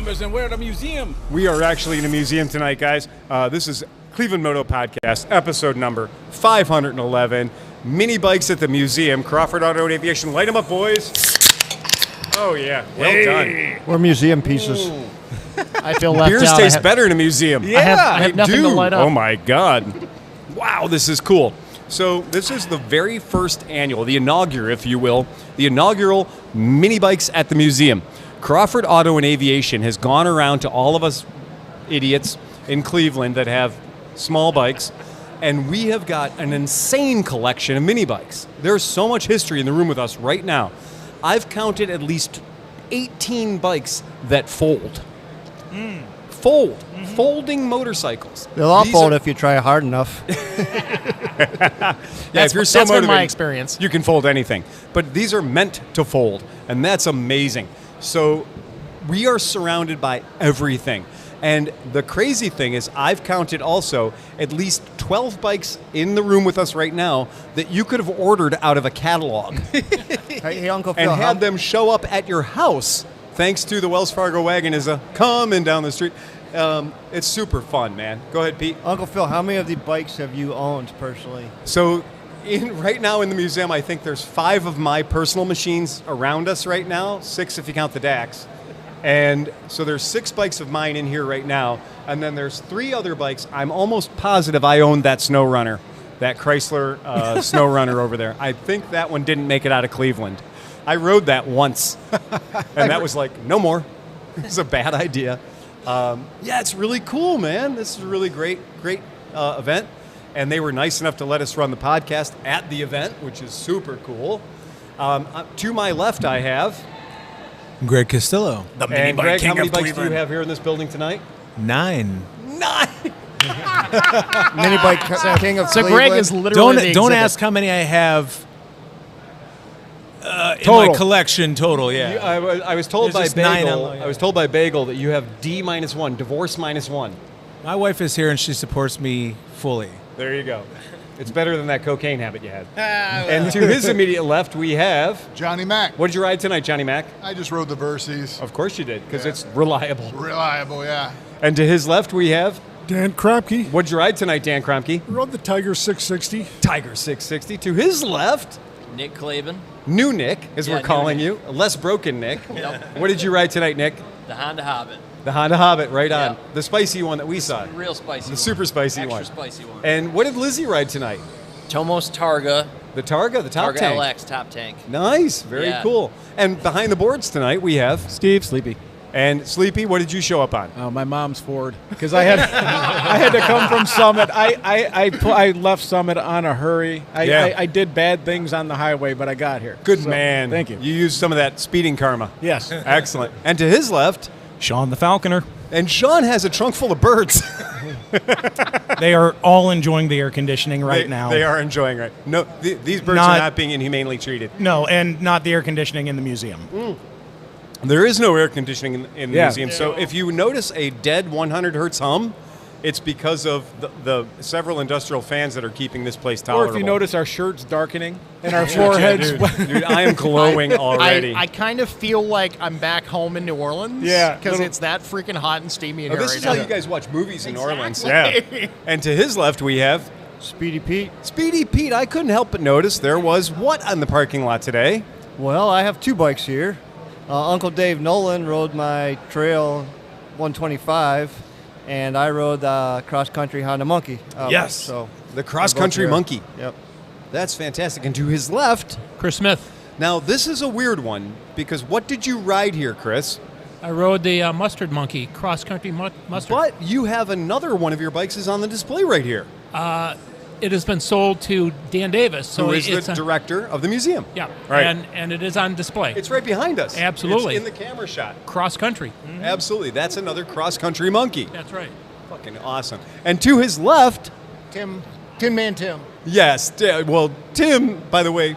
numbers, and we're at a museum. We are actually in a museum tonight, guys. This is Cleveland Moto Podcast, episode number 511. Minibikes at the museum. Crawford Auto Aviation. Light them up, boys. Oh, yeah. Well done. We're museum pieces. I feel left Beers out. taste better in a museum. I have nothing to light up. Oh, my God. Wow, this is cool. So this is the very first annual, the inaugural, if you will, the inaugural Minibikes at the museum. Crawford Auto and Aviation has gone around to all of us idiots in Cleveland that have small bikes, and we have got an insane collection of mini bikes. There's so much history in the room with us right now. I've counted at least 18 bikes that fold. Folding motorcycles. They'll all fold if you try hard enough. If you're so that's been motivated, my experience. you can fold anything. But these are meant to fold, and that's amazing. So we are surrounded by everything. And the crazy thing is I've counted also at least 12 bikes in the room with us right now that you could have ordered out of a catalog Hey, Uncle and Phil, had them show up at your house thanks to the Wells Fargo wagon is coming down the street. It's super fun, man. Go ahead, Pete. Uncle Phil, how many of the bikes have you owned personally? So right now in the museum, I think there's 5 of my personal machines around us right now, 6 if you count the DAX. And so there's 6 bikes of mine in here right now, and then there's 3 other bikes. I'm almost positive I own that Snow Runner, that Chrysler Snow Runner over there. I think that one didn't make it out of Cleveland. I rode that once, and that was like, no more. It's a bad idea. Yeah, it's really cool, man. This is a really great event. And they were nice enough to let us run the podcast at the event, which is super cool. To my left, I have... Greg Castillo. The And Greg, how many bikes do you have here in this building tonight? 9. 9! Mini bike king of So Cleveland. Greg is literally the Don't exhibit. ask how many I have in Total. my collection total. Yeah. I was told by There's just 9 Bagel. on- I was told by Bagel that you have D-1, divorce -1. My wife is here and she supports me fully. There you go. It's better than that cocaine habit you had. And to his immediate left, we have... Johnny Mac. What did you ride tonight, Johnny Mac? I just rode the Versys. Of course you did, because Yeah. it's reliable. Reliable, yeah. And to his left, we have... Dan Kropke. What'd you ride tonight, Dan Kromke? Rode the Tiger 660. Tiger 660. To his left, Nick Claben, new Nick, as Yeah, we're new calling Nick. you. Less broken Nick. Yep. What did you ride tonight, Nick? the Honda Hobbit. The Honda Hobbit, right on. Yeah. The spicy one that we saw. Real spicy The one. super spicy Extra one. spicy one. And what did Lizzie ride tonight? Tomos Targa. The Targa, the top Targa tank. LX top tank. Nice, very Yeah. cool. And behind the boards tonight, we have... Steve Sleepy. And Sleepy, what did you show up on? My mom's Ford. Because I had to come from Summit. I left Summit on a hurry. I did bad things on the highway, but I got here. Good So, man. Thank you. You used some of that speeding karma. Yes. Excellent. And to his left, Sean the Falconer. and Sean has a trunk full of birds. They are all enjoying the air conditioning right They- now. They are enjoying right. No, these birds Not- are not being inhumanely treated. No, and not the air conditioning in the museum. There is no air conditioning in the Yeah. museum. So if you notice a dead 100 hertz hum, it's because of the several industrial fans that are keeping this place Or tolerable. if you notice our shirts darkening and our foreheads. Dude, I am glowing already. I kind of feel like I'm back home in New Orleans. Yeah, Because little- it's that freaking hot and steamy in Oh, here this right is now. how you guys watch movies in Orleans. Exactly. Yeah. And to his left, we have Speedy Pete. Speedy Pete. I couldn't help but notice there was what on the parking lot today? Well, I have 2 bikes here. Uncle Dave Nolan rode my Trail 125, and I rode the cross-country Honda Monkey. Yes. So The cross-country they're both monkey. here. Yep. That's fantastic. And to his left, Chris Smith. now this is a weird one because what did you ride here, Chris? I rode the Mustard Monkey, cross-country mustard. But you have another one of your bikes is on the display right here. It has been sold to Dan Davis. So Who is it's the director of the museum. Yeah, Right. and it is on display. It's right behind us. Absolutely. It's in the camera shot. cross-country. Absolutely. That's another cross-country monkey. That's right. Fucking awesome. And to his left, Tim Man Tim. yes, well, Tim, by the way,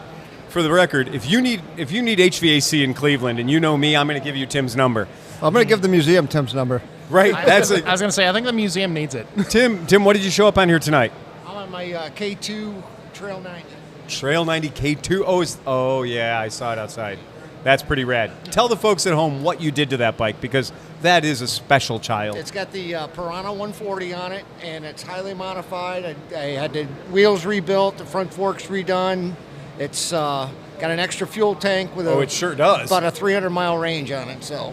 for the record, if you need HVAC in Cleveland and you know me, I'm going to give you Tim's number. I'm going to give the museum Tim's number. Right? That's I was going to say, I think the museum needs it. Tim, what did you show up on here tonight? I'm on my K2 Trail 90. Trail 90 K2. Oh, yeah, I saw it outside. That's pretty rad. Tell the folks at home what you did to that bike, because that is a special child. It's got the Piranha 140 on it, and it's highly modified. I had the wheels rebuilt, the front forks redone. It's got an extra fuel tank with it sure does. About a 300-mile range on it. So,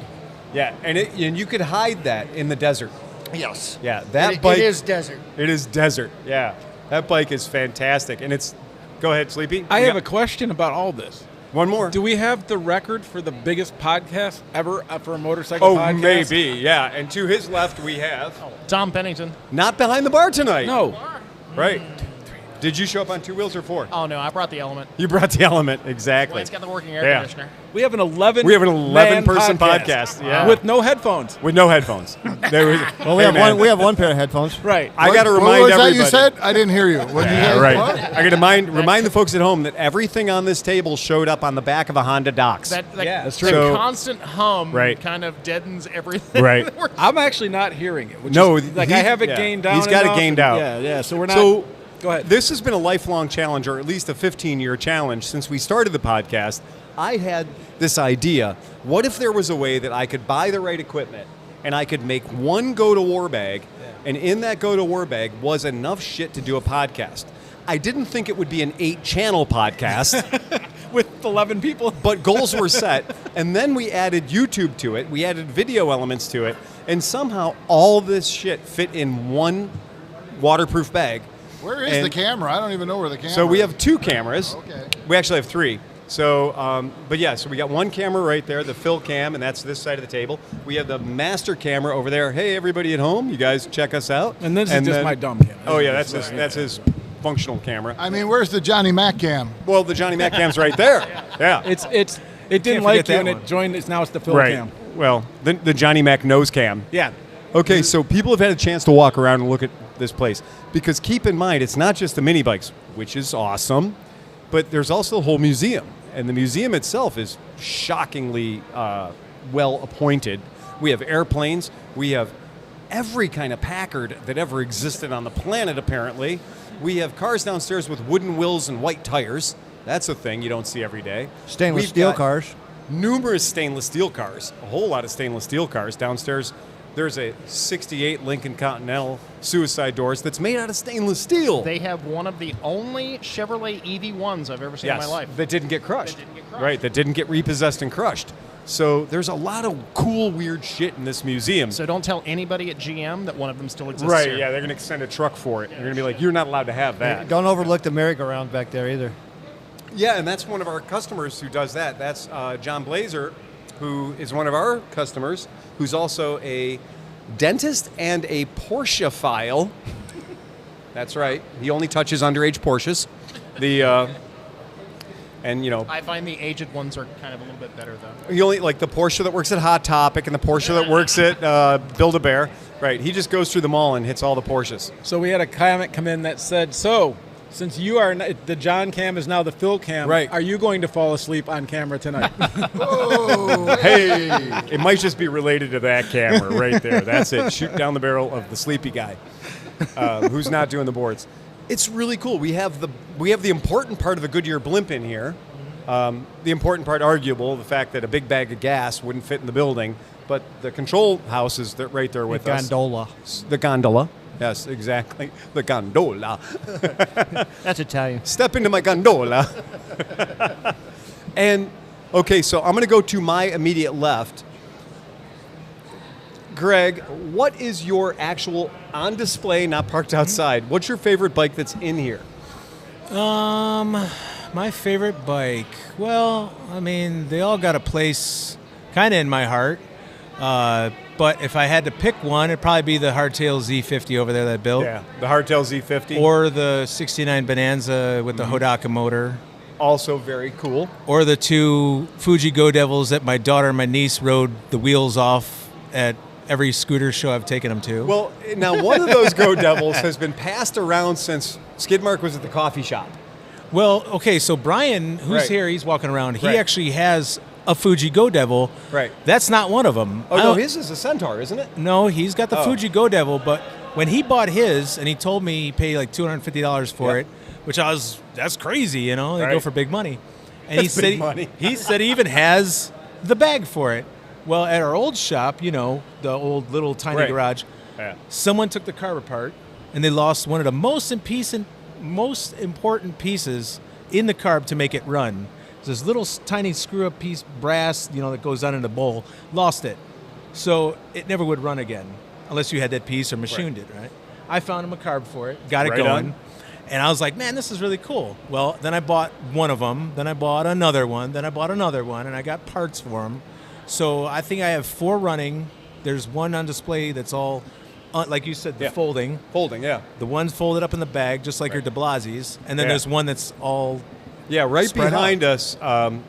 yeah, and you could hide that in the desert. yes. Yeah, that bike. It is desert. It is desert. Yeah, that bike is fantastic, and it's. Go ahead, Sleepy. I have a question about all this. One more. Do we have the record for the biggest podcast ever for a motorcycle podcast? Oh, maybe, yeah. And to his left, we have Tom Pennington. not behind the bar tonight. No. Right. Did you show up on 2 wheels or 4? Oh, no, I brought the Element. You brought the Element, exactly. It's got the working air Yeah. conditioner. We have an 11. We have an 11-person man podcast, yeah. with no headphones. With no headphones. There was, Well, we have one pair of headphones. Right. I got to What remind was everybody. that you said? I didn't hear you. What did you say? Right. What? I got to remind the folks at home that everything on this table showed up on the back of a Honda Docs. That's That true. constant hum Right. kind of deadens everything. Right. I'm actually not hearing it. Which No, is, like I he- have it yeah. gained down. He's got it enough, gained and- out. Yeah. So we're not. So go ahead. This has been a lifelong challenge, or at least a 15-year challenge since we started the podcast. I had this idea. What if there was a way that I could buy the right equipment and I could make one go-to-war bag, and in that go-to-war bag was enough shit to do a podcast? I didn't think it would be an 8-channel podcast. With 11 people. But goals were set, and then we added YouTube to it. We added video elements to it, and somehow all this shit fit in one waterproof bag. Where is And the camera? I don't even know where the camera So we is. have 2 cameras. Okay. We actually have 3. So, but yeah, so we got one camera right there, the fill cam, and that's this side of the table. We have the master camera over there. Hey, everybody at home, you guys check us out. And this is just my dumb camera. Oh yeah, that's his functional camera. I mean, where's the Johnny Mac cam? Well, the Johnny Mac cam's right there. Yeah. It didn't Can't like forget you that and one. it joined. It's now it's the fill Right. cam. Well, the Johnny Mac nose cam. Yeah. Okay, so people have had a chance to walk around and look at this place, because keep in mind, it's not just the mini bikes, which is awesome, but there's also the whole museum, and the museum itself is shockingly well appointed. We have airplanes, we have every kind of Packard that ever existed on the planet, apparently. We have cars downstairs with wooden wheels and white tires. That's a thing you don't see every day. Stainless We've steel got cars. Numerous stainless steel cars, a whole lot of stainless steel cars downstairs. There's a 68 Lincoln Continental suicide doors that's made out of stainless steel. They have one of the only Chevrolet EV1s I've ever seen in my life. that didn't get crushed. That didn't get crushed. Right, that didn't get repossessed and crushed. So there's a lot of cool, weird shit in this museum. So don't tell anybody at GM that one of them still exists Right, here. yeah, they're going to send a truck for it. They're going to be like, you're not allowed to have that. Don't overlook the merry-go-round back there either. Yeah, and that's one of our customers who does that. That's John Blazer, who is one of our customers, who's also a dentist and a Porsche-phile. That's right. He only touches underage Porsches. And you know, I find the aged ones are kind of a little bit better, though. he only like the Porsche that works at Hot Topic and the Porsche that works at Build-A-Bear. Right. He just goes through them all and hits all the Porsches. So we had a comment come in that said, so since you are the John cam is now the Phil cam, Right. are you going to fall asleep on camera tonight? Oh, Hey, it might just be related to that camera right there. That's it. Shoot down the barrel of the sleepy guy who's not doing the boards. It's really cool. We have the important part of the Goodyear blimp in here. The important part, arguable, the fact that a big bag of gas wouldn't fit in the building, but the control house is right there with us. Gondola. The gondola. Yes, exactly. The gondola. That's Italian. Step into my gondola. And, okay, so I'm going to go to my immediate left. Greg, what is your actual on display, not parked outside? What's your favorite bike that's in here? My favorite bike. Well, I mean, they all got a place kind of in my heart. But if I had to pick one, it'd probably be the Hardtail Z50 over there that I built. Yeah, the Hardtail Z50. Or the 69 Bonanza with the Hodaka motor. Also very cool. Or the 2 Fuji Go Devils that my daughter and my niece rode the wheels off at every scooter show I've taken them to. Well, now one of those Go Devils has been passed around since Skidmark was at the coffee shop. Well, okay, so Brian, who's Right. here, he's walking around. He Right. actually has a Fuji Go Devil. Right. That's not one of them. Oh, no, his is a Centaur, isn't it? No, he's got the Oh. Fuji Go Devil, but when he bought his, and he told me he paid like $250 for Yeah. it, which that's crazy, you know, they go Right. for big money. And That's big money. he said he even has the bag for it. Well, at our old shop, the old little tiny Right. garage, Yeah. someone took the carb apart, and they lost one of the most important pieces in the carb to make it run. It's this little tiny screw-up piece, brass, that goes on in the bowl. Lost it, so it never would run again unless you had that piece or machined it. Right? I found him a carb for it, got it Right going, on. and I was like, man, this is really cool. Well, then I bought one of them, then I bought another one, then I bought another one, and I got parts for them. So I think I have 4 running. There's one on display that's all, like you said, the Yeah. folding. Folding, yeah. The one's folded up in the bag, just like your de Blasi's, and then Yeah. there's one that's all. Yeah, right Spread behind us,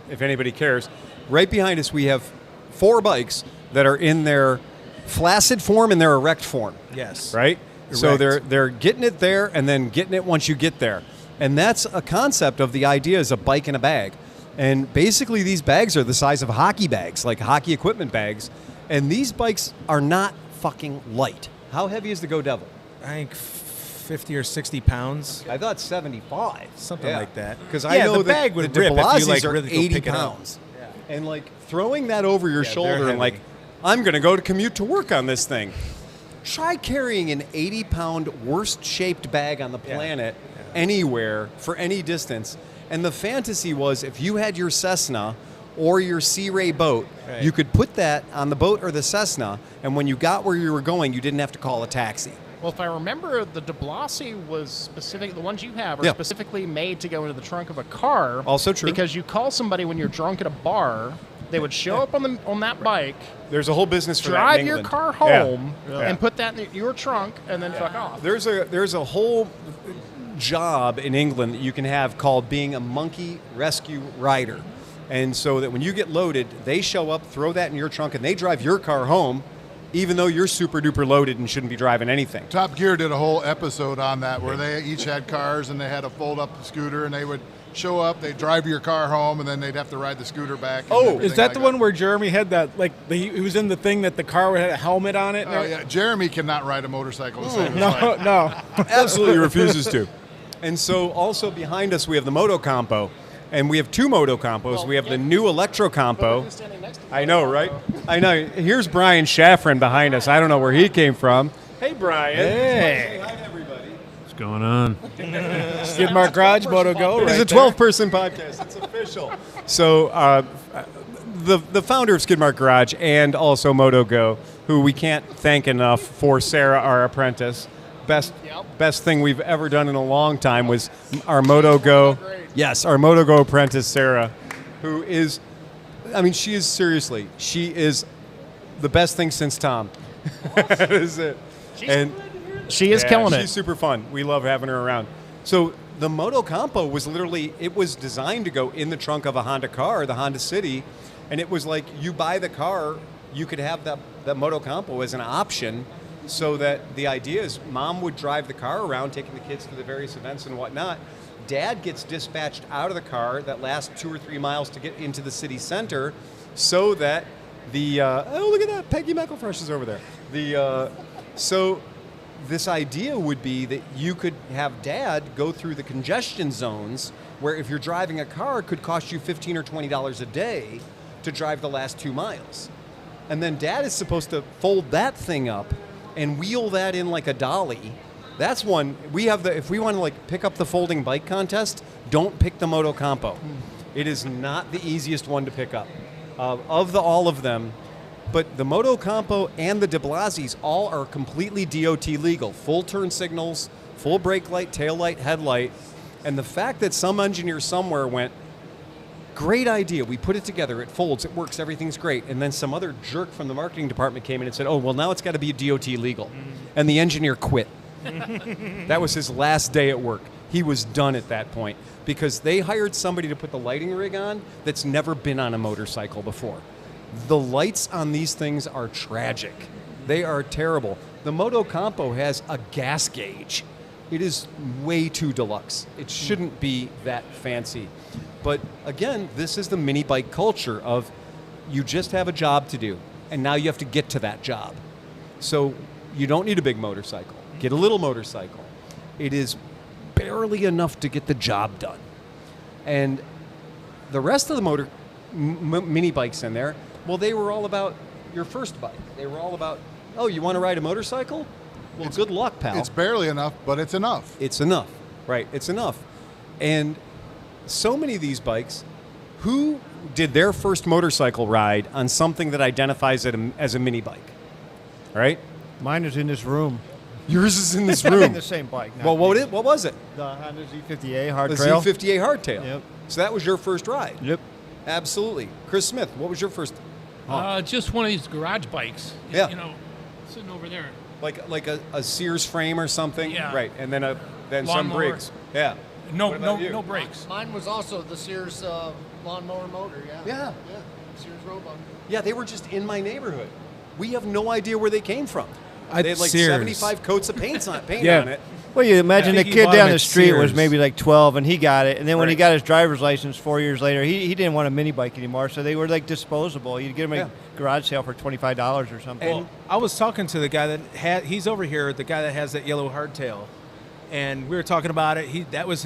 if anybody cares, right behind us we have 4 bikes that are in their flaccid form and their erect form. Yes. Right? So Erect. they're getting it there and then getting it once you get there. And that's a concept of the idea is a bike in a bag. And basically these bags are the size of hockey bags, like hockey equipment bags. And these bikes are not fucking light. How heavy is the Go Devil? I think 50 or 60 pounds, I thought 75. something like that. Because I Yeah, know the that bag would the rip if you, DeBlasis like, are really go 80 pick it up. pounds. And like throwing that over your Yeah, shoulder they're and like, heavy. I'm going to go to commute to work on this thing. Try carrying an 80-pound worst-shaped bag on the planet anywhere for any distance. And the fantasy was if you had your Cessna or your Sea Ray boat, Right. you could put that on the boat or the Cessna, and when you got where you were going, you didn't have to call a taxi. Well, if I remember, the de Blasi was specific. The ones you have are Yeah. specifically made to go into the trunk of a car. Also true. Because you call somebody when you're drunk at a bar, they would show up on that bike, There's a whole business for that drive in your England. car Yeah. home, Yeah. and put that in your trunk, and then fuck off. There's a whole job in England that you can have called being a monkey rescue rider. And so that when you get loaded, they show up, throw that in your trunk, and they drive your car home, even though you're super duper loaded and shouldn't be driving anything. Top Gear did a whole episode on that where they each had cars and they had a fold-up scooter and they would show up, they'd drive your car home, and then they'd have to ride the scooter back. and Oh, everything Is that like the one where Jeremy had that, he was in the thing that the car had a helmet on it? Oh, yeah. Jeremy cannot ride a motorcycle the same as No, Mike. no. Absolutely refuses to. And so also behind us, we have the Motocompo. And we have 2 Motocompos. We have the new Electrocompo. I know, right? I know. Here's Brian Shaffrin behind us. I don't know where he came from. Hey, Brian. Hey. Hi, everybody. What's going on? Skid Mark Garage, Moto Go. It is a 12-person podcast. It's official. So the founder of Skid Mark Garage and also Moto Go, who we can't thank enough for Sarah, our apprentice. Best thing we've ever done in a long time was our Moto Go. Yes, our Moto Go apprentice, Sarah, who is, she is the best thing since Tom. That is it. She is killing She's it. super fun. We love having her around. So the Motocompo was it was designed to go in the trunk of a Honda car, the Honda City, and it was like you buy the car, you could have that Motocompo as an option, so that the idea is Mom would drive the car around, taking the kids to the various events and whatnot. Dad gets dispatched out of the car that last 2 or 3 miles to get into the city center, so that oh, look at that, Peggy McElfresh is over there. So this idea would be that you could have Dad go through the congestion zones where if you're driving a car, it could cost you $15 or $20 a day to drive the last 2 miles. And then Dad is supposed to fold that thing up and wheel that in like a dolly. That's one, if we want to pick up the folding bike contest, don't pick the Motocompo. It is not the easiest one to pick up. All of them, but the Motocompo and the de Blasi's all are completely DOT legal. Full turn signals, full brake light, tail light, headlight. And the fact that some engineer somewhere went, great idea, we put it together, it folds, it works, everything's great. And then some other jerk from the marketing department came in and said, oh, well, now it's got to be DOT legal. And the engineer quit. That was his last day at work. He was done at that point because they hired somebody to put the lighting rig on that's never been on a motorcycle before. The lights on these things are tragic. They are terrible. The Motocompo has a gas gauge. It is way too deluxe. It shouldn't be that fancy. But again, this is the mini bike culture of you just have a job to do, and now you have to get to that job. So you don't need a big motorcycle. Get a little motorcycle. It is barely enough to get the job done. And the rest of the mini bikes in there, well, they were all about your first bike. They were all about, oh, you want to ride a motorcycle? Well, good luck, pal. It's barely enough, but it's enough. It's enough, right? It's enough. And so many of these bikes, who did their first motorcycle ride on something that identifies it as a mini bike, right? Mine is in this room. Yours is in this room. The same bike. Well, what was it? The Honda Z50A hard The trail. Z50A hardtail. Yep. So that was your first ride. Yep. Absolutely. Chris Smith, what was your first? Just one of these garage bikes. Yeah. You know, sitting over there. Like a Sears frame or something? Yeah. Right. And then some Lawnmower. Briggs. Yeah. No, What about you? no brakes. Mine was also the Sears lawnmower motor. Yeah. Yeah. Yeah. Sears Roebuck. Yeah, they were just in my neighborhood. We have no idea where they came from. They had like Sears. 75 coats of paint on Yeah. it. Well, you imagine I the think he kid bought down them the at street was Sears. maybe like 12, and he got it. And then when he Right. got his driver's license 4 years later, he didn't want a mini bike anymore, so they were like disposable. You'd get them at a garage sale for $25 or something. Well, I was talking to the guy that he's over here, the guy that has that yellow hardtail, and we were talking about it. That's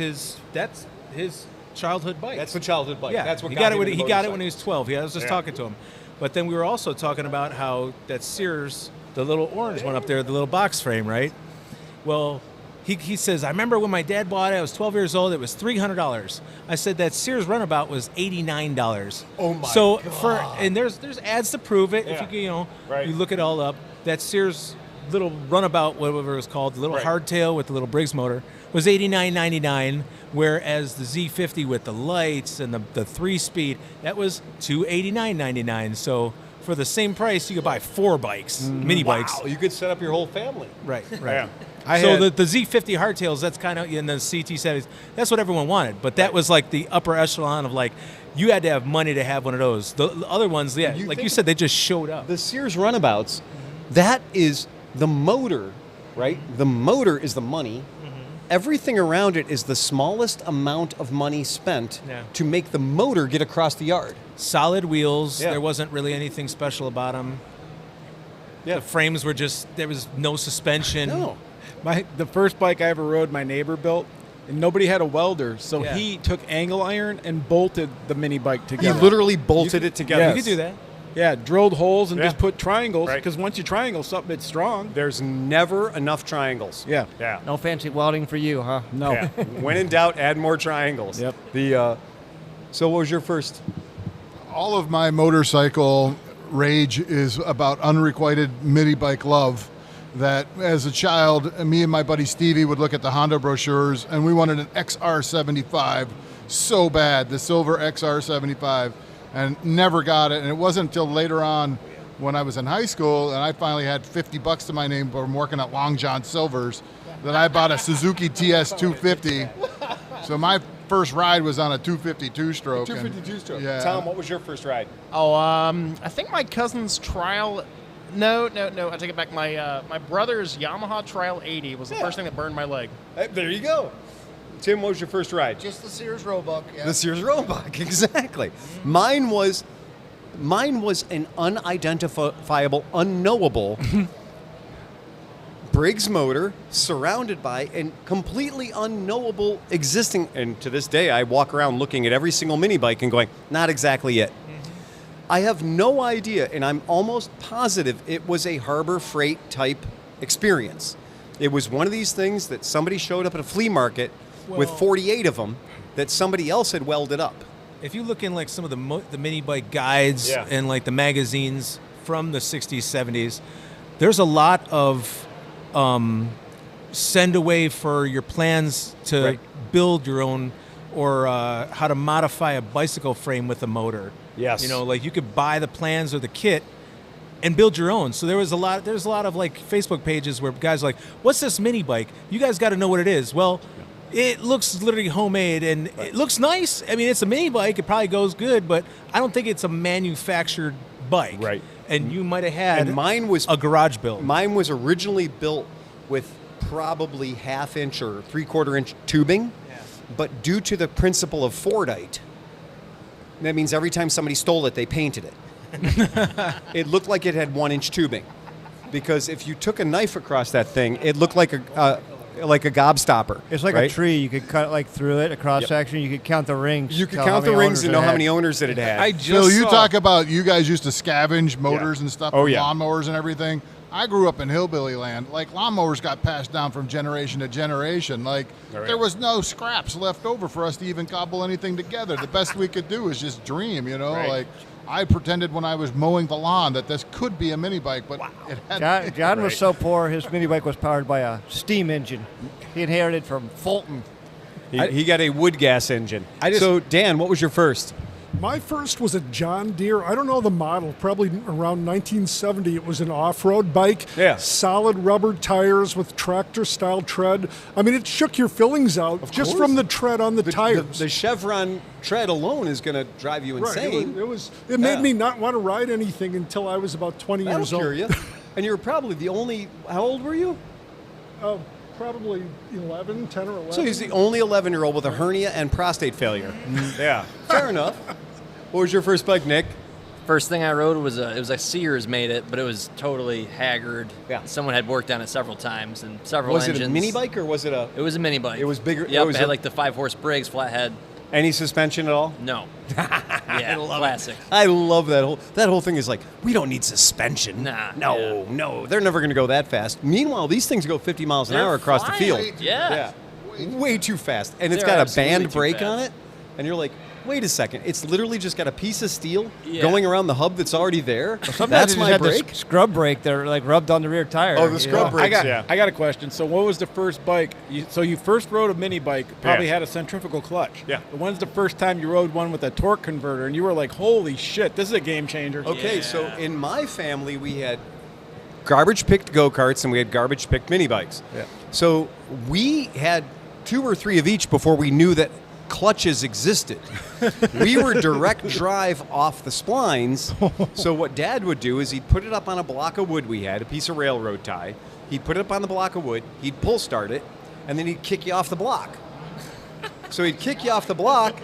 his childhood bike. That's the childhood bike. Yeah, That's what he got got it. him When, into he got it motorcycles. when he was 12. I was just Yeah. talking to him, but then we were also talking about how that Sears, the little orange one up there, the little box frame, right? Well, he says, I remember when my dad bought it. I was 12 years old. It was $300. I said that Sears Runabout was $89. Oh my So God. and there's ads to prove it. Yeah. If you Right. you look it all up. That Sears little Runabout, whatever it was called, the little Right. hardtail with the little Briggs motor, was $89.99. Whereas the Z50 with the lights and the 3-speed, that was $289.99. So for the same price, you could buy 4 bikes, mini bikes. Wow, you could set up your whole family. Right, right. Yeah. The Z50 hardtails, that's kind of in the CT70s. That's what everyone wanted, but that was like the upper echelon of like you had to have money to have one of those. The other ones, yeah, You like think- you said, they just showed up. The Sears Runabouts, that is the motor, right? The motor is the money. Everything around it is the smallest amount of money spent Yeah. to make the motor get across the yard. Solid wheels. Yeah. There wasn't really anything special about them. Yeah. The frames were just there was no suspension. No. The first bike I ever rode, my neighbor built, and nobody had a welder, so Yeah. he took angle iron and bolted the mini bike He together. literally bolted it together. Yes. You could do that. Yeah, drilled holes and Yeah. just put triangles, Right. because once you triangle something, it's strong. There's never enough triangles. Yeah. Yeah. No fancy welding for you, huh? No. Yeah. When in doubt, add more triangles. Yep. So what was your first? All of my motorcycle rage is about unrequited mini bike love. That as a child, me and my buddy Stevie would look at the Honda brochures, and we wanted an XR75 so bad, the silver XR75, and never got it. And it wasn't until later on when I was in high school and I finally had $50 to my name from working at Long John Silver's that I bought a Suzuki TS 250. So my first ride was on a 250 two-stroke. 252 stroke. Yeah. Tom, what was your first ride? Oh, I think my cousin's trial. No. I take it back. My brother's Yamaha Trial 80 was the first thing that burned my leg. Hey, there you go. Tim, what was your first ride? Just the Sears Roebuck. Yeah. The Sears Roebuck, exactly. Mine was an unidentifiable, unknowable Briggs motor surrounded by and completely unknowable existing. And to this day, I walk around looking at every single mini bike and going, not exactly it. I have no idea, and I'm almost positive it was a Harbor Freight type experience. It was one of these things that somebody showed up at a flea market with 48 of them that somebody else had welded up. If you look in like some of the mini bike guides Yeah. and like the magazines from the 60s, 70s, there's a lot of send away for your plans to Right. build your own or how to modify a bicycle frame with a motor. Yes. You know, like you could buy the plans or the kit and build your own. So there's a lot of like Facebook pages where guys are like, what's this mini bike? You guys got to know what it is. Well, it looks literally homemade and it looks nice. I mean, it's a mini bike. It probably goes good, but I don't think it's a manufactured bike. Right. And you might have had And mine was a garage build. Mine was originally built with probably 1/2 inch or 3/4 inch tubing, but due to the principle of Fordite, that means every time somebody stole it, they painted it. It looked like it had 1 inch tubing, because if you took a knife across that thing, it looked like like a gobstopper. It's like right? a tree. You could cut like through it, a cross section. You could count the rings. You could tell count how the many rings owners and it know how had. many owners that it had. I just Phil, you saw- talk about you guys used to scavenge motors and stuff Oh, with yeah. lawnmowers and everything. I grew up in hillbilly land. Like, lawnmowers got passed down from generation to generation. Like, there was no scraps left over for us to even cobble anything together. The best we could do was just dream, you know? Right. Like, I pretended when I was mowing the lawn that this could be a mini bike, but it had John was so poor, his mini bike was powered by a steam engine. He inherited from Fulton. He got a wood gas engine. I just- So, Dan, what was your first? My first was a John Deere. I don't know the model. Probably around 1970. It was an off-road bike. Yeah. Solid rubber tires with tractor-style tread. I mean, it shook your fillings out just course. from the tread on the tires. The Chevron tread alone is going to drive you Right. insane. It made me not want to ride anything until I was about 20 That'll years old. cure you. And you were probably the only. How old were you? Probably 11, 10 or 11. So he's the only 11-year-old with a hernia and prostate failure. Yeah, fair enough. What was your first bike, Nick? First thing I rode was it was a Sears made it, but it was totally haggard. Yeah. Someone had worked on it several times and several Was engines. it a mini bike or was it a It was a mini bike. It was bigger- Yep, it was it had a- like the 5-horse Briggs flat head. any suspension at all? No. Yeah, classic. I love that whole thing is like, we don't need suspension. Nah, No, they're never going to go that fast. Meanwhile, these things go 50 miles an They're hour across the flying. field. Yeah. Way too fast. And it's They're got a absolutely band too brake fast. on it. And you're like, wait a second. It's literally just got a piece of steel Yeah. going around the hub that's already there. Sometimes That's you my just had brake. the scrub brake that like rubbed on the rear tire. Oh, the scrub brake. I got a question. So, what was the first bike? So, you first rode a mini bike, probably Yeah. had a centrifugal clutch. Yeah. But when's the first time you rode one with a torque converter and you were like, holy shit, this is a game changer? Okay, so in my family, we had garbage picked go-karts and we had garbage picked mini bikes. Yeah. So we had 2 or 3 of each before we knew that clutches existed. We were direct drive off the splines. So what Dad would do is he'd put it up on a block of wood we had, a piece of railroad tie. He'd put it up on the block of wood, he'd pull start it, and then he'd kick you off the block. So he'd kick you off the block.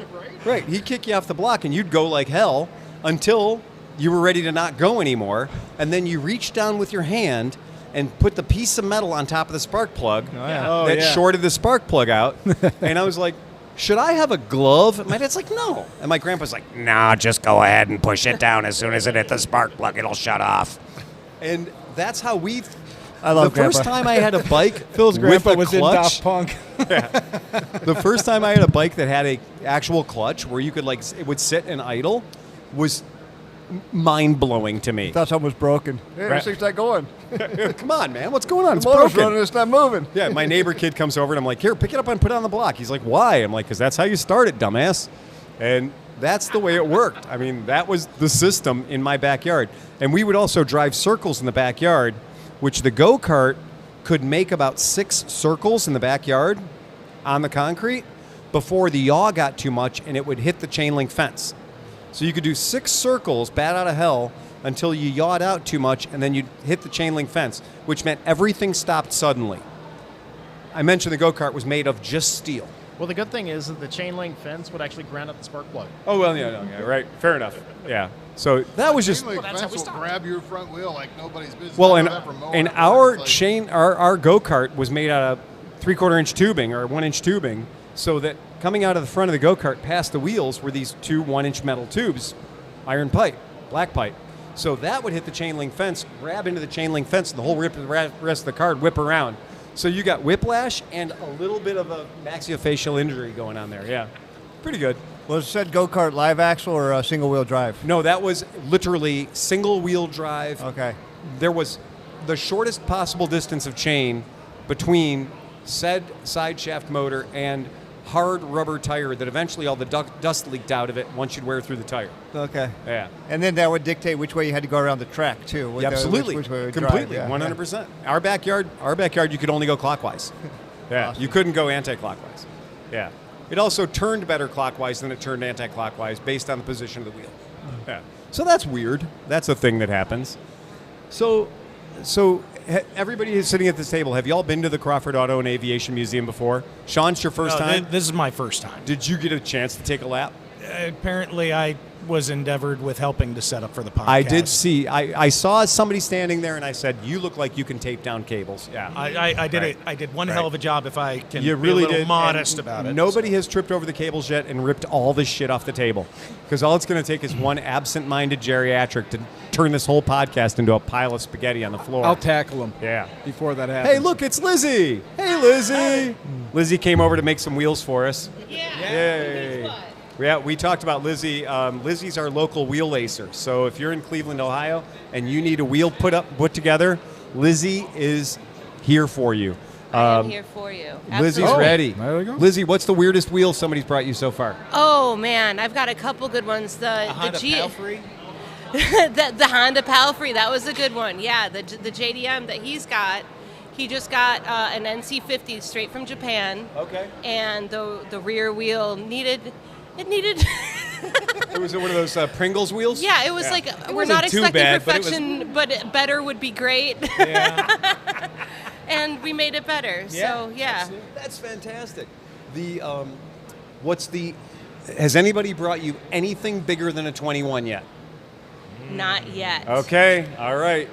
Right, he'd kick you off the block and you'd go like hell until you were ready to not go anymore. And then you reach down with your hand and put the piece of metal on top of the spark plug Oh, that yeah. shorted the spark plug out. And I was like, should I have a glove? And my dad's like, no. And my grandpa's like, nah, just go ahead and push it down. As soon as it hits the spark plug, it'll shut off. And that's how we... I love the first Grandpa. time I had a bike Phil's with grandpa a was in clutch, Daft Punk. the first time I had a bike that had a actual clutch where you could like it would sit and idle was mind blowing to me. thought something was broken. Hey, this thing's not going. Come on, man, what's going on? It's The motor's broken. running, it's not moving. Yeah, my neighbor kid comes over and I'm like, here, pick it up and put it on the block. He's like, why? I'm like, because that's how you start it, dumbass. And that's the way it worked. I mean, that was the system in my backyard. And we would also drive circles in the backyard, which the go-kart could make about 6 circles in the backyard on the concrete before the yaw got too much and it would hit the chain link fence. So you could do 6 circles, bat out of hell, until you yawed out too much and then you'd hit the chain link fence, which meant everything stopped suddenly. I mentioned the go-kart was made of just steel. Well, the good thing is that the chain link fence would actually ground out the spark plug. Oh, well, yeah, right. Fair enough. Yeah. So that was just... Chain link that's how fence we will started. grab your front wheel like nobody's business. Well, I and know that from mowing and it. our It's like- chain, our go-kart was made out of 3/4 inch tubing or 1 inch tubing, so that coming out of the front of the go-kart past the wheels were these 2 1-inch metal tubes, iron pipe, black pipe. So that would hit the chain link fence, grab into the chain link fence, and the whole rest of the car would whip around. So you got whiplash and a little bit of a maxillofacial injury going on there. Yeah, pretty good. Was it said go-kart live axle or single wheel drive? No, that was literally single wheel drive. Okay. There was the shortest possible distance of chain between said side shaft motor and hard rubber tire that eventually all the dust leaked out of it once you'd wear through the tire. Okay. Yeah. And then that would dictate which way you had to go around the track too. Yeah, absolutely. Which way it would Completely. drive. 100%. Our backyard, you could only go clockwise. Yeah. Awesome. You couldn't go anti-clockwise. Yeah. It also turned better clockwise than it turned anti-clockwise based on the position of the wheel. Yeah. So that's weird. That's a thing that happens. So everybody who's sitting at this table, have you all been to the Crawford Auto and Aviation Museum before? Sean, it's your first time? This is my first time. Did you get a chance to take a lap? Apparently, I was endeavored with helping to set up for the podcast. I did see. I saw somebody standing there, and I said, "You look like you can tape down cables." Yeah, I did Right. it. I did one Right. hell of a job. If I can you be really a little did. modest and about it. Nobody has tripped over the cables yet and ripped all this shit off the table, because all it's going to take is one absent-minded geriatric to turn this whole podcast into a pile of spaghetti on the floor. I'll tackle him. Yeah. Before that happens. Hey, look, it's Lizzie. Hey, Lizzie. Lizzie came over to make some wheels for us. Yay. Yeah, we talked about Lizzie. Lizzie's our local wheel lacer. So if you're in Cleveland, Ohio, and you need a wheel put together, Lizzie is here for you. I'm here for you. Lizzie's Absolutely. ready. There we go. Lizzie, what's the weirdest wheel somebody's brought you so far? Oh man, I've got a couple good ones. The Honda G- Palfrey? the Honda Palfrey, that was a good one. Yeah, the JDM that he's got. He just got an NC50 straight from Japan. Okay. And the rear wheel needed. It was one of those Pringles wheels? Yeah, it was like we're wasn't not too expecting bad, but it was- perfection, but better would be great. Yeah. And we made it better. So yeah. That's fantastic. Has anybody brought you anything bigger than a 21 yet? Not yet. Okay, all right.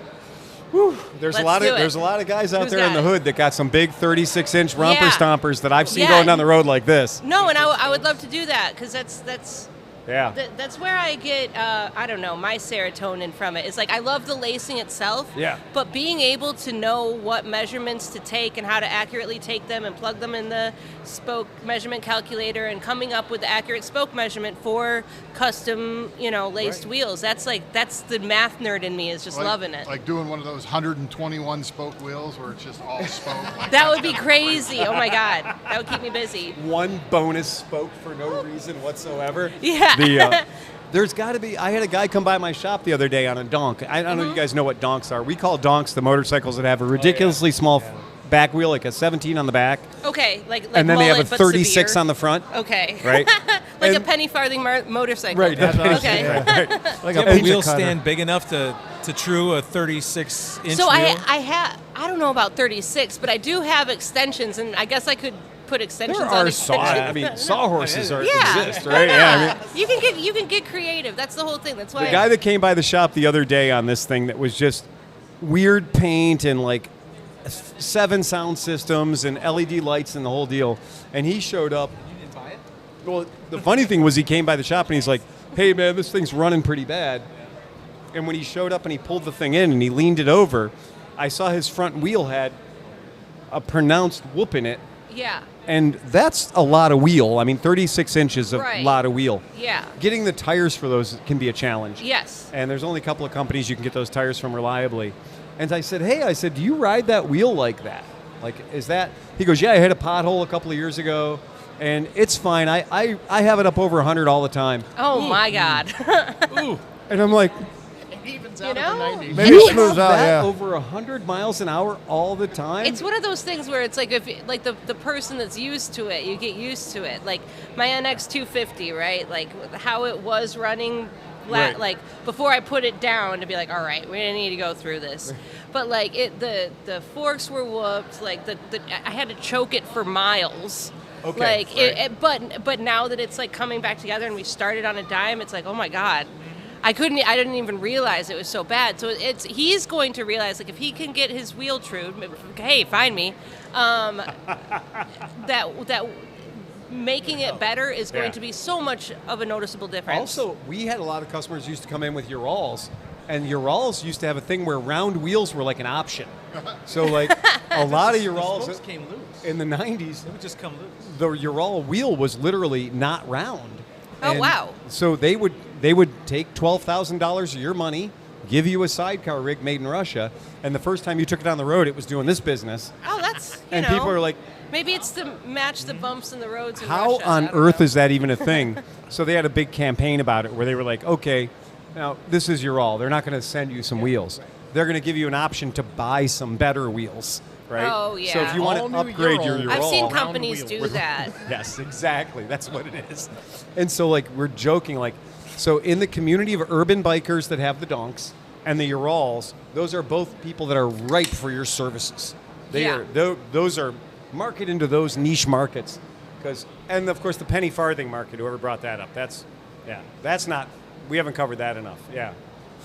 Whew. There's Let's a lot do of it. there's a lot of guys out Who's there in got the it? hood that got some big 36-inch romper Yeah. stompers that I've seen Yeah. going down the road like this. No, and I would love to do that because that's Yeah. that's where I get I don't know, my serotonin from it. It's like I love the lacing itself. Yeah. But being able to know what measurements to take and how to accurately take them and plug them in the spoke measurement calculator and coming up with the accurate spoke measurement for custom, laced wheels. That's the math nerd in me is just loving it. Like doing one of those 121 spoke wheels where it's just all spoke. Like That would be crazy. Oh my God. That would keep me busy. One bonus spoke for no reason whatsoever. Yeah. There's got to be. I had a guy come by my shop the other day on a donk. I don't know if you guys know what donks are. We call donks the motorcycles that have a ridiculously small back wheel, like a 17 on the back. Okay, like And then they have a mullet, but 36 severe. on the front. Okay. Right? Like a And- penny farthing motorcycle. Right, that's what I was Okay. saying. Like Do you a have a pizza wheel cutter. stand big enough to true a 36-inch So wheel? I don't know about 36, but I do have extensions, and I guess I could put extensions There on are sawhorses Yeah. exist, right? Yeah. I mean, you can get creative. That's the whole thing. That's why the guy that came by the shop the other day on this thing that was just weird paint and like 7 sound systems and LED lights and the whole deal, and he showed up. You didn't buy it? Well, the funny thing was he came by the shop and he's like, "Hey man, this thing's running pretty bad." And when he showed up and he pulled the thing in and he leaned it over, I saw his front wheel had a pronounced whoop in it. Yeah. And that's a lot of wheel. I mean, 36 inches of Right. lot of wheel. Yeah. Getting the tires for those can be a challenge. Yes. And there's only a couple of companies you can get those tires from reliably. And I said, "Hey," I said, "do you ride that wheel like that? Like, is that?" He goes, "Yeah, I hit a pothole a couple of years ago, and it's fine. I have it up over 100 all the time." Oh my God. And I'm like, you know? Maybe "You it smooths have out, that yeah. over 100 miles an hour all the time?" It's one of those things where it's like if like the person that's used to it, you get used to it. Like my NX 250, right? Like how it was running, Right. like before I put it down to be like, all right, we need to go through this. But like the forks were whooped. Like I had to choke it for miles. Okay, Like right. but now that it's like coming back together and we started on a dime, it's like, oh my God. I didn't even realize it was so bad. So he's going to realize, like, if he can get his wheel true, hey, find me. That making it better is going Yeah. to be so much of a noticeable difference. Also, we had a lot of customers used to come in with Urals, and Urals used to have a thing where round wheels were like an option. So, like, a lot of The Urals spokes came loose. in the 90s, They would just come loose. the Ural wheel was literally not round. Oh, And wow. So they would take $12,000 of your money, give you a sidecar rig made in Russia, and the first time you took it on the road, it was doing this business. Oh, that's, And people are like, maybe it's to match the bumps in the roads in how Russia. on I don't earth know. is that even a thing? So they had a big campaign about it where they were like, okay, now this is your all. They're not going to send you some wheels. They're going to give you an option to buy some better wheels, right? Oh, yeah. So if you want to All new upgrade your Ural. I've seen Ural- companies do that. Yes, exactly. That's what it is. And so, like, we're joking, like, so in the community of urban bikers that have the donks and the Urals, those are both people that are ripe for your services. They Yeah. are those are market into those niche markets, and of course the penny farthing market. Whoever brought that up, that's Yeah. That's not. We haven't covered that enough. Yeah.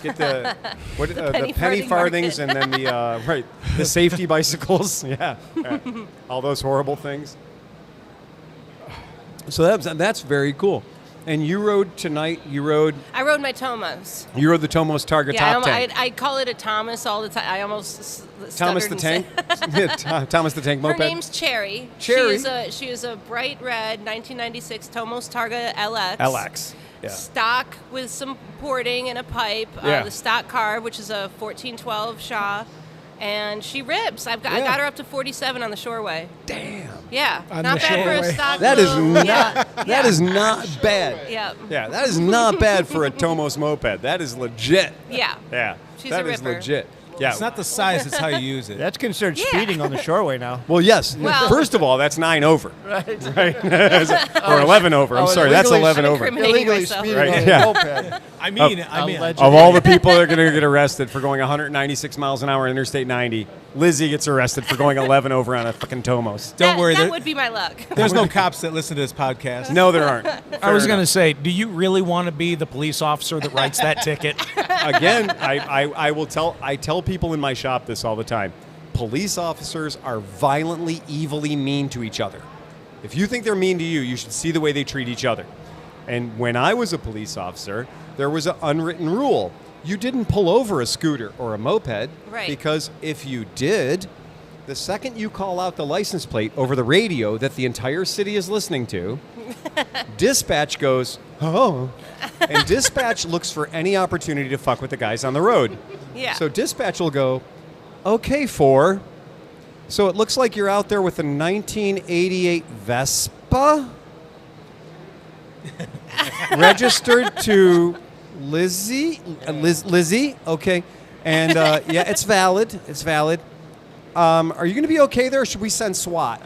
Get the penny penny farthing farthings and then the safety bicycles. Yeah. All those horrible things. So that's very cool. And you rode tonight. I rode my Tomos. You rode the Tomos Targa Top Tank. I call it a Thomas all the time. I almost Thomas the Tank. Thomas the Tank moped. Her name's Cherry. Cherry. She is a bright red 1996 Tomos Targa LX. LX. Yeah. Stock with some porting and a pipe. Yeah. The stock carb, which is a 1412 Shaw. And she rips. I got her up to 47 on the Shoreway. Damn. Yeah. On not the bad for a Shoreway. stock. That is little- not. Yeah. That is not bad. Yeah. Yeah, that is not bad for a Tomos moped. That is legit. Yeah. Yeah. She's that a is ripper. legit. Yeah. It's not the size; it's how you use it. That's considered Yeah. speeding on the Shoreway now. Well, yes. Well- First of all, that's 9 over. Right. Or 11 over. I'm sorry, that's illegally- 11 over. Incriminating Illegally myself. speeding Right, on a yeah. moped. I mean, Of all the people that are going to get arrested for going 196 miles an hour on Interstate 90, Lizzie gets arrested for going 11 over on a fucking Tomos. don't worry. That would be my luck. There's no cops that listen to this podcast. No, there aren't. I was going to say, do you really want to be the police officer that writes that ticket? Again, I tell people in my shop this all the time. Police officers are violently, evilly mean to each other. If you think they're mean to you, you should see the way they treat each other. And when I was a police officer, there was an unwritten rule. You didn't pull over a scooter or a moped, Right. because if you did, the second you call out the license plate over the radio that the entire city is listening to, dispatch goes, oh. And dispatch looks for any opportunity to fuck with the guys on the road. Yeah. So dispatch will go, okay, 4. So it looks like you're out there with a 1988 Vespa registered to Lizzie. Lizzie, okay. And yeah, it's valid. It's valid. Are you going to be okay there, or should we send SWAT?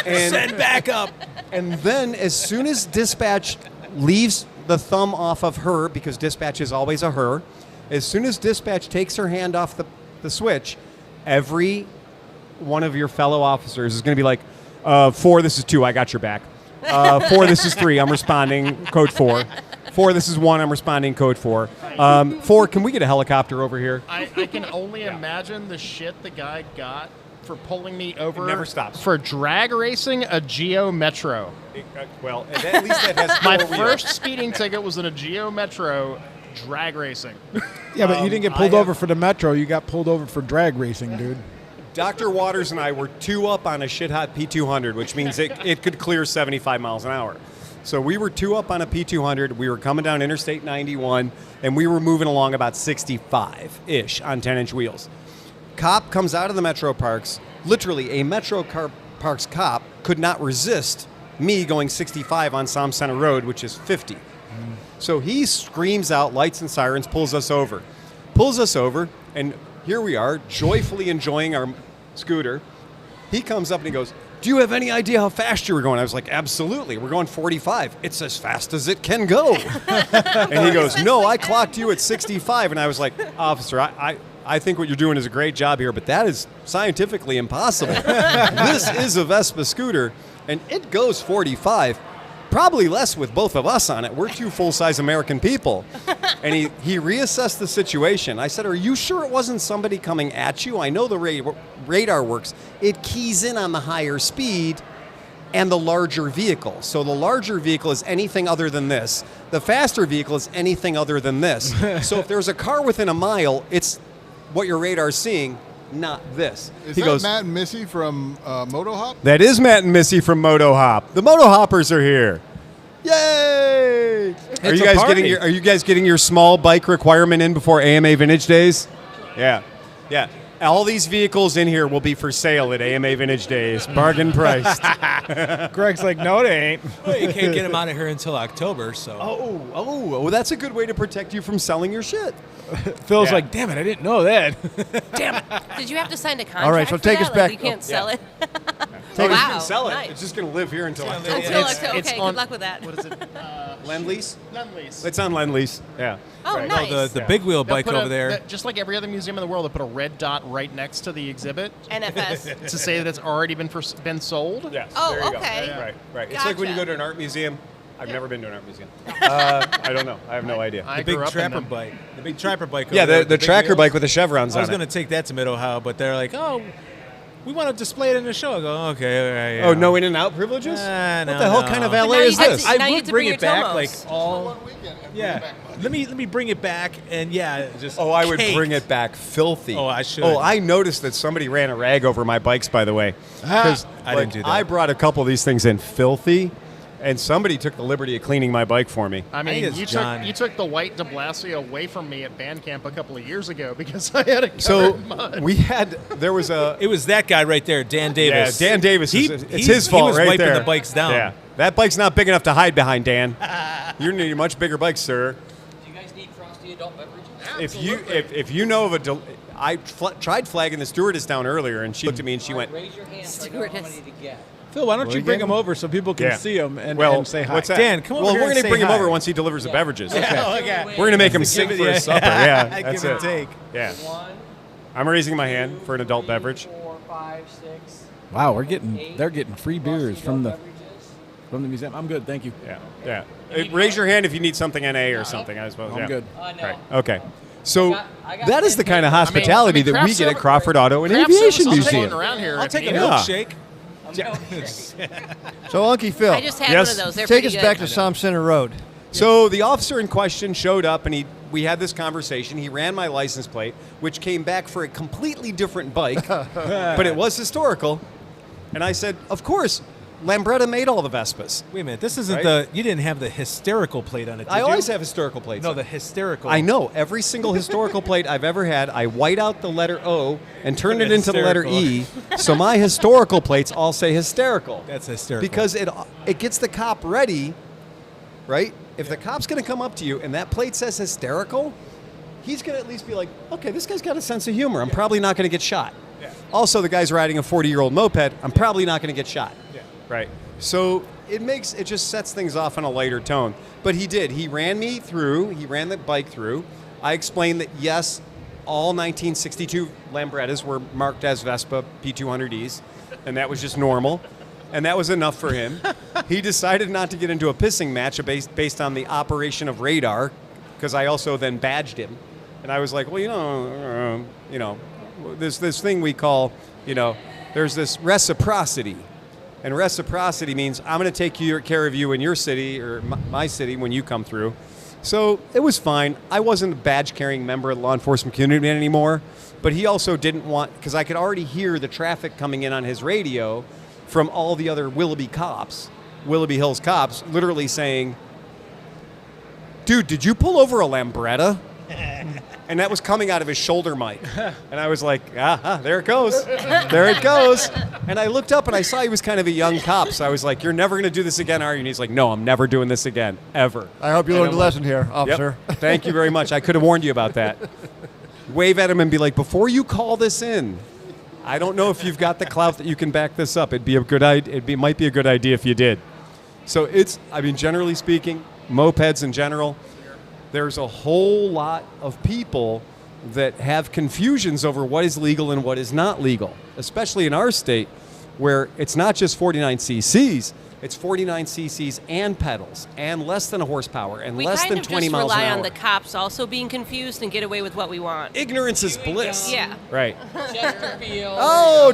Send backup. And then as soon as dispatch leaves the thumb off of her, because dispatch is always a her, as soon as dispatch takes her hand off the switch, every one of your fellow officers is going to be like, 4, this is 2, I got your back. 4, this is 3, I'm responding, code 4. 4, this is 1, I'm responding, code 4. 4, can we get a helicopter over here? I can only imagine the shit the guy got for pulling me over. It never stops. For drag racing a Geo Metro. Well, at least that has My 4 wheels. first speeding ticket was in a Geo Metro drag racing. Yeah, but you didn't get pulled over for the Metro. You got pulled over for drag racing, dude. Dr. Waters and I were 2 up on a shit-hot P200, which means it could clear 75 miles an hour. So we were 2 up on a P200. We were coming down Interstate 91, and we were moving along about 65-ish on 10-inch wheels. Cop comes out of the Metro Parks. Literally, a Metro Parks cop could not resist me going 65 on Som Center Road, which is 50. So he screams out, lights and sirens, pulls us over. And here we are, joyfully enjoying our scooter. He comes up and he goes, do you have any idea how fast you were going? I was like, absolutely. We're going 45. It's as fast as it can go. And he goes, no, I clocked you at 65. And I was like, officer, I think what you're doing is a great job here, but that is scientifically impossible. This is a Vespa scooter, and it goes 45. Probably less with both of us on it. We're 2 full-size American people. And he reassessed the situation. I said, are you sure it wasn't somebody coming at you? I know the radar works. It keys in on the higher speed and the larger vehicle. So the larger vehicle is anything other than this. The faster vehicle is anything other than this. So if there's a car within a mile, it's what your radar's seeing, not this. Is he that goes, Matt and Missy from Moto Hop? that is Matt and Missy from Moto Hop. The Moto Hoppers are here. Yay! Are you guys getting your small bike requirement in before AMA Vintage Days? Yeah. All these vehicles in here will be for sale at AMA Vintage Days, bargain priced. Greg's like, no, they ain't. Well, you can't get them out of here until October, so. Oh, that's a good way to protect you from selling your shit. Phil's Yeah. like, damn it, I didn't know that. Damn it. Did you have to sign a contract? All right, so for take that? us Like, back- You can't sell it. You Wow, can sell it. nice. It's just going to live here until October. Until It's- October. it's Okay, on- good luck with that. What is it? Lend-lease? Lend-lease. It's on Lend-lease. Yeah. Oh, Right. nice. The big wheel They'll bike put over there. Just like every other museum in the world, they put a red dot right next to the exhibit NFS. to say that it's already been sold. Yes. Oh, there you go. okay. Right. It's like when you Gotcha. go to an art museum I've never been to an art museum. I don't know. I have no idea. I The big grew up in trapper them. bike. The big trapper bike. Yeah, over there the with big tracker wheels. bike with the chevrons I was on going it. to take that to Mid-Ohio, but they're like, oh, we want to display it in the show. I go, okay, all right. Yeah. Oh, no in and out privileges? No, what the hell kind of valet now is you have this? to- I Now you would have to bring bring it your back Tomos. like all. Yeah. Let me bring it back and just. Oh, I would caked. bring it back filthy. Oh, I should. Oh, I noticed that somebody ran a rag over my bikes, by the way. Because I didn't do that. I brought a couple of these things in filthy, and somebody took the liberty of cleaning my bike for me. I think mean, it's John. you took the white de Blasio away from me at band camp a couple of years ago because I had it covered So in mud. there was a... It was that guy right there, Dan Davis. Yeah, Dan Davis. It's his fault He was right wiping there. the bikes down. Yeah, that bike's not big enough to hide behind, Dan. You need a much bigger bike, sir. Do you guys need frosty adult beverages? If you know of a... I tried flagging the stewardess down earlier, and she looked at me and she went... Raise your hand so I know how many to get. Phil, why don't you bring him over so people can Yeah. see him and say hi? What's that? Dan, come over Well, here we're and going to say bring him hi. over once he delivers the beverages. Okay. We're going to make him sing for his supper. Yeah, that's Give and it. take. Yeah. 1, I'm raising my hand for an adult beverage. 4, 5, 6. Wow, they're getting free beers frosty from the adult beverages. museum. I'm good, thank you. Yeah. Raise your hand if you need something NA or something, I suppose. I'm good. No. Right. Okay. So I got that is the kind of hospitality that we craft get at service- Crawford Auto and Craft Aviation service is Museum. floating around here. I'll if take you a need it. milkshake. So, Unky Phil, I just had Yes. one of those. They're take pretty us good. back to Som Center Road. So the officer in question showed up and we had this conversation. He ran my license plate, which came back for a completely different bike, but it was historical. And I said, of course, Lambretta made all the Vespas. Wait a minute. This isn't Right? you didn't have the hysterical plate on it, did I you? always have historical plates. No, the hysterical. I know. Every single historical plate I've ever had, I white out the letter O and turn it into the letter E. So my historical plates all say hysterical. That's hysterical. Because it gets the cop ready, right? If the cop's going to come up to you and that plate says hysterical, he's going to at least be like, okay, this guy's got a sense of humor. I'm probably not going to get shot. Yeah. Also, the guy's riding a 40-year-old moped. I'm probably not going to get shot. Yeah. Right. So it just sets things off on a lighter tone. But he did. He ran me through. He ran the bike through. I explained that, yes, all 1962 Lambrettas were marked as Vespa P200Es, and that was just normal. And that was enough for him. He decided not to get into a pissing match based on the operation of radar, because I also then badged him. And I was like, well, this thing we call, there's this reciprocity. And reciprocity means I'm going to take care of you in your city or my city when you come through. So it was fine. I wasn't a badge-carrying member of the law enforcement community anymore, but he also didn't want, because I could already hear the traffic coming in on his radio from all the other Willoughby Hills cops, literally saying, dude, did you pull over a Lambretta? And that was coming out of his shoulder mic. And I was like, there it goes. There it goes. And I looked up and I saw he was kind of a young cop. So I was like, you're never going to do this again, are you? And he's like, no, I'm never doing this again, ever. I hope you And learned a I'm lesson here, officer. Yep. Thank you very much. I could have warned you about that. Wave at him and be like, before you call this in, I don't know if you've got the clout that you can back this up. It'd be a good idea. Might be a good idea if you did. So generally speaking, mopeds in general, there's a whole lot of people that have confusions over what is legal and what is not legal, especially in our state where it's not just 49 cc's, it's 49 cc's and pedals and less than a horsepower and less than 20 miles an We kind hour. of just rely on the cops also being confused and get away with what we want. Ignorance is bliss. Yeah. Right. Chesterfield. Oh,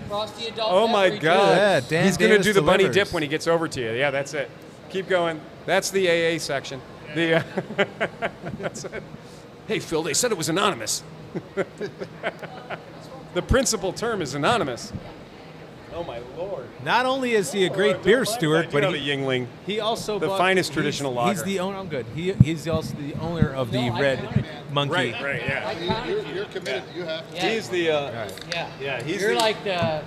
Frosty adult oh my beverages. God. Yeah, Dan He's going to Davis do the bunny delivers. dip when he gets over to you. Yeah, that's it. Keep going. That's the AA section. That's it. Hey, Phil, they said it was anonymous. The principal term is anonymous. Oh, my Lord. Not only is he a great beer steward, but a Yingling. he also The bought- finest he's- traditional He's lager. the owner. I'm good. He's also the owner of the Red Monkey. Right, yeah. You're committed. You have to. Yeah. He's the, Yeah. he's You're the- like the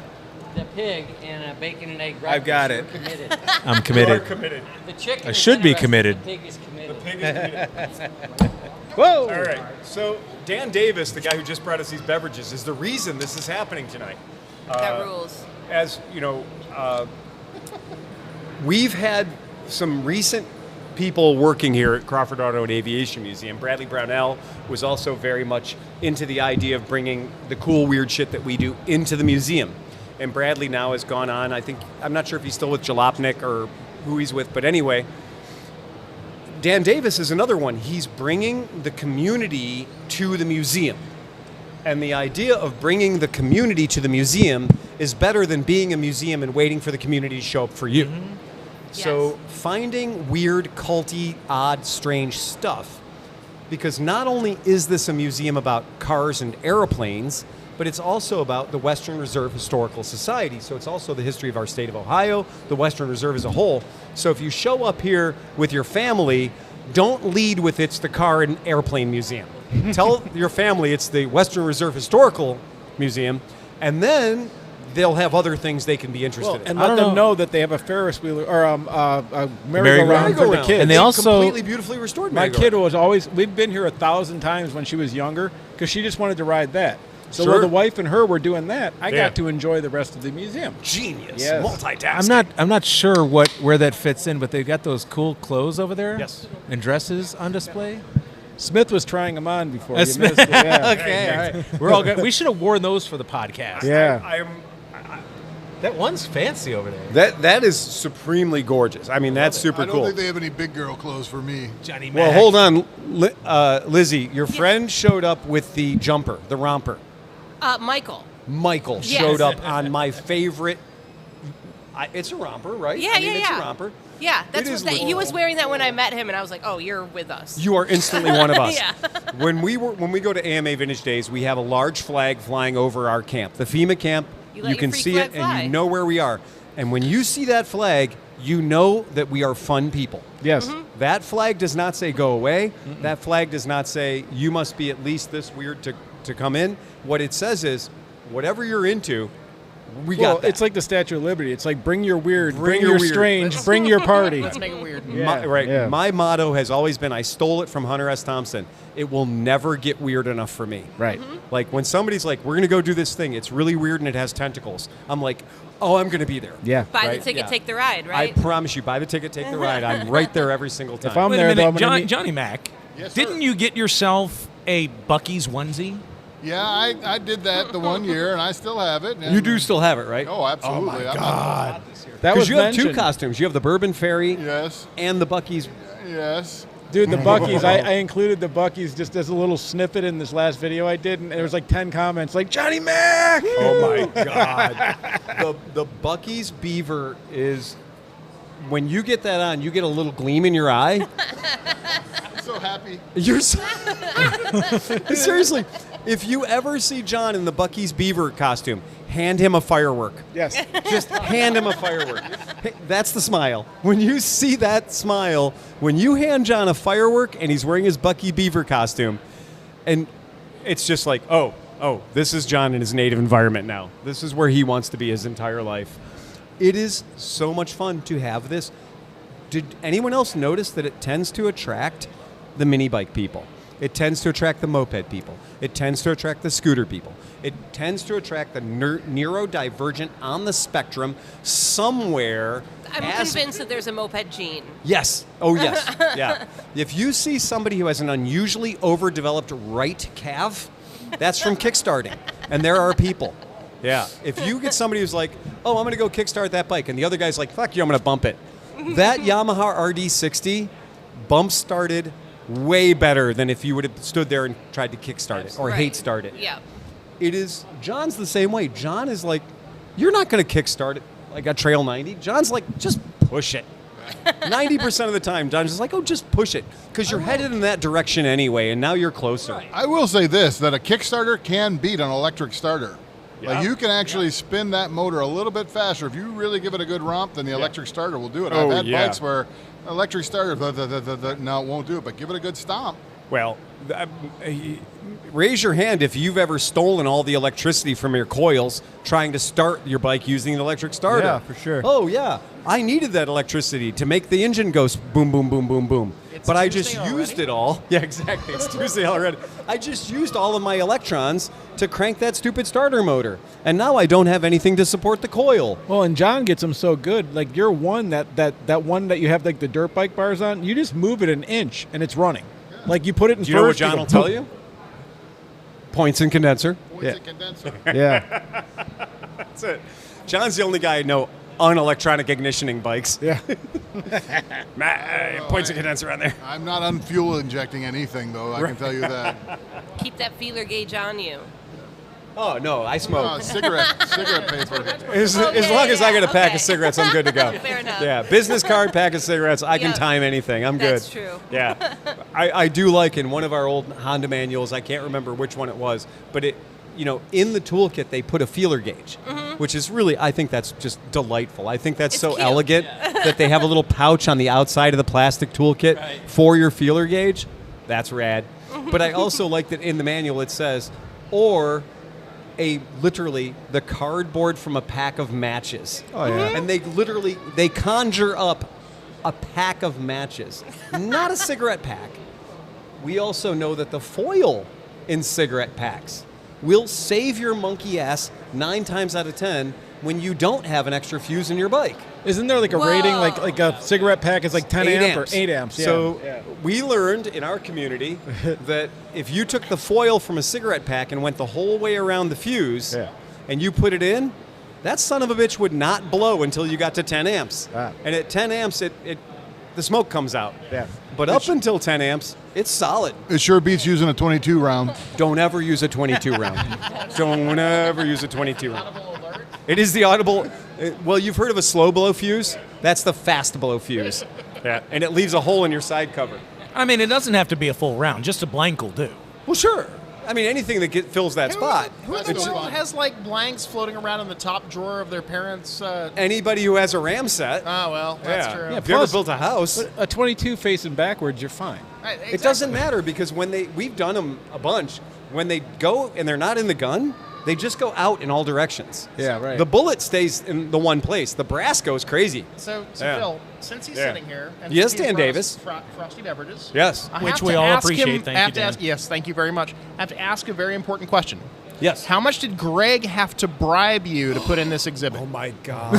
pig in a bacon and egg breakfast. I've got You're it. committed. I'm You are committed. committed. The chicken I is should be interested, committed. The pig is committed. Pig is committed. Whoa! All right. So Dan Davis, the guy who just brought us these beverages, is the reason this is happening tonight. That rules. As you know, we've had some recent people working here at Crawford Auto and Aviation Museum. Bradley Brownell was also very much into the idea of bringing the cool, weird shit that we do into the museum. And Bradley now has gone on. I'm not sure if he's still with Jalopnik or who he's with, but anyway, Dan Davis is another one. He's bringing the community to the museum. And the idea of bringing the community to the museum is better than being a museum and waiting for the community to show up for you. Mm-hmm. So finding weird, culty, odd, strange stuff, because not only is this a museum about cars and airplanes, but it's also about the Western Reserve Historical Society. So it's also the history of our state of Ohio, the Western Reserve as a whole. So if you show up here with your family, don't lead with it's the car and airplane museum. Tell your family it's the Western Reserve Historical Museum, and then they'll have other things they can be interested in. And let them know that they have a Ferris wheel or a merry-go-round for the kids. And they also completely beautifully restored. My kid was always. We've been here 1,000 times when she was younger because she just wanted to ride that. So while the wife and her were doing that, I got to enjoy the rest of the museum. Genius, yes. multitasking. I'm not sure where that fits in, but they've got those cool clothes over there. Yes. And dresses on display. Smith was trying them on before. You Smith. missed it. Yeah. Okay, all right. We're all good. We should have worn those for the podcast. Yeah. That one's fancy over there. That is supremely gorgeous. I mean, that's super I don't cool. think they have any big girl clothes for me. Johnny Mac. Well, hold on, Lizzie. Your friend showed up with the jumper, the romper. Michael. Michael Yes. showed up on my favorite. It's a romper, right? Yeah, I mean, it's a romper. Yeah, that's It is what he legit. was wearing that when I met him, and I was like, "Oh, you're with us." You are instantly one of us. Yeah. When we go to AMA Vintage Days, we have a large flag flying over our camp, the FEMA camp. You let your can freak see flag it, fly. and you know where we are. And when you see that flag, you know that we are fun people. Yes. Mm-hmm. That flag does not say go away. That flag does not say you must be at least this weird to come in. What it says is, whatever you're into, we got that. It's like the Statue of Liberty. It's like bring your weird, bring your your weird. strange, bring your party. Let's make it weird. Yeah. My motto has always been, I stole it from Hunter S. Thompson. It will never get weird enough for me. Right. Like when somebody's like, we're going to go do this thing. It's really weird and it has tentacles. I'm like, oh, I'm going to be there. Yeah. Buy Right? the ticket, Yeah. take the ride, right? I promise you, buy the ticket, take the ride. I'm right there every single time. If I'm Wait there, a though, I'm minute, gonna meet- Johnny Mac. Yes, sir. Didn't you get yourself a Buc-ee's onesie? Yeah, I did that the one year, and I still have it. And You do still have it, right? Oh, absolutely. Oh, my God. That was Because you have two mentioned. costumes. You have the Bourbon Ferry Yes. and the Buc-ee's. Yes. Dude, the Buc-ee's, I included the Buc-ee's just as a little snippet in this last video I did, and there was like 10 comments like, Johnny Mac! Oh, my God. the Buc-ee's beaver is, when you get that on, you get a little gleam in your eye. I'm so happy. You're so seriously, if you ever see John in the Buc-ee's beaver costume, hand him a firework. Yes. Just hand him a firework. Hey, that's the smile. When you see that smile, when you hand John a firework and he's wearing his Buc-ee beaver costume, and it's just like, oh, this is John in his native environment now. This is where he wants to be his entire life. It is so much fun to have this. Did anyone else notice that it tends to attract the mini bike people? It tends to attract the moped people. It tends to attract the scooter people. It tends to attract the neurodivergent on the spectrum somewhere. I'm convinced that there's a moped gene. Yes. Oh, yes. Yeah. If you see somebody who has an unusually overdeveloped right calf, that's from kickstarting. And there are people. Yeah. If you get somebody who's like, oh, I'm going to go kickstart that bike, and the other guy's like, fuck you, I'm going to bump it. That Yamaha RD60 bump started way better than if you would have stood there and tried to kickstart it or Right. hate start it. Yeah. It is, John's the same way. John is like, you're not going to kickstart it like a Trail 90. John's like, just push it. 90% of the time, John's just like, oh, just push it. Because you're headed in that direction anyway, and now you're closer. I will say this, that a Kickstarter can beat an electric starter. Yeah. Like you can actually spin that motor a little bit faster. If you really give it a good romp, then the electric starter will do it. Oh, I've had yeah. bikes where electric starter, no, it won't do it, but give it a good stomp. Well, raise your hand if you've ever stolen all the electricity from your coils trying to start your bike using an electric starter. Yeah, for sure. Oh, yeah. I needed that electricity to make the engine go boom, boom, boom, boom, boom. But I just Tuesday used already? it all. Yeah, exactly. It's Tuesday already. I just used all of my electrons to crank that stupid starter motor. And now I don't have anything to support the coil. Well, and John gets them so good. Like your one, that one that you have like the dirt bike bars on, you just move it an inch and it's running. Like you put it in Do you know what first. John go will tell boom. you? Points and condenser. Points and condenser. Yeah. That's it. John's the only guy I know unelectronic ignitioning bikes. Yeah. Points of condenser on there. I'm not on fuel injecting anything, though. I can tell you that. Keep that feeler gauge on you. Oh, no, I smoke. Cigarette paper. As long as I get a pack of cigarettes, I'm good to go. Fair enough. Yeah, business card, pack of cigarettes. I can Yep. time anything. I'm good. That's true. Yeah. I do like in one of our old Honda manuals, I can't remember which one it was, but it, in the toolkit, they put a feeler gauge, which is really, I think that's just delightful. I think that's It's so cute. elegant that they have a little pouch on the outside of the plastic toolkit for your feeler gauge. That's rad. But I also like that in the manual it says, or literally the cardboard from a pack of matches. Oh, yeah. And they conjure up a pack of matches, not a cigarette pack. We also know that the foil in cigarette packs will save your monkey ass 9 times out of 10 when you don't have an extra fuse in your bike. Isn't there like a rating, like a cigarette pack is like 10 amp or 8 amps? Yeah. So we learned in our community that if you took the foil from a cigarette pack and went the whole way around the fuse and you put it in, that son of a bitch would not blow until you got to 10 amps. And at 10 amps, the smoke comes out. Yeah. But up until 10 amps, it's solid. It sure beats using a 22 round. Don't ever use a 22 round. Don't ever use a 22 round. It is the audible. Well, you've heard of a slow blow fuse? That's the fast blow fuse. Yeah. And it leaves a hole in your side cover. I mean, it doesn't have to be a full round. Just a blank will do. Well, sure. I mean, anything that fills that spot. Who in the world has like blanks floating around in the top drawer of their parents'? Anybody who has a RAM set. Oh, well, that's true. Yeah, if you ever built a house. But a 22 facing backwards, you're fine. Right, exactly. It doesn't matter because we've done them a bunch. When they go and they're not in the gun, they just go out in all directions. Yeah, right. The bullet stays in the one place. The brass goes crazy. So Phil, since he's sitting here, and Yes, since he Dan brought Davis. us Frosty beverages. Yes. I Which have we to all ask appreciate. him- Thank I you, have to Dan. ask- yes, thank you very much. I have to ask a very important question. Yes. How much did Greg have to bribe you to put in this exhibit? Oh my God.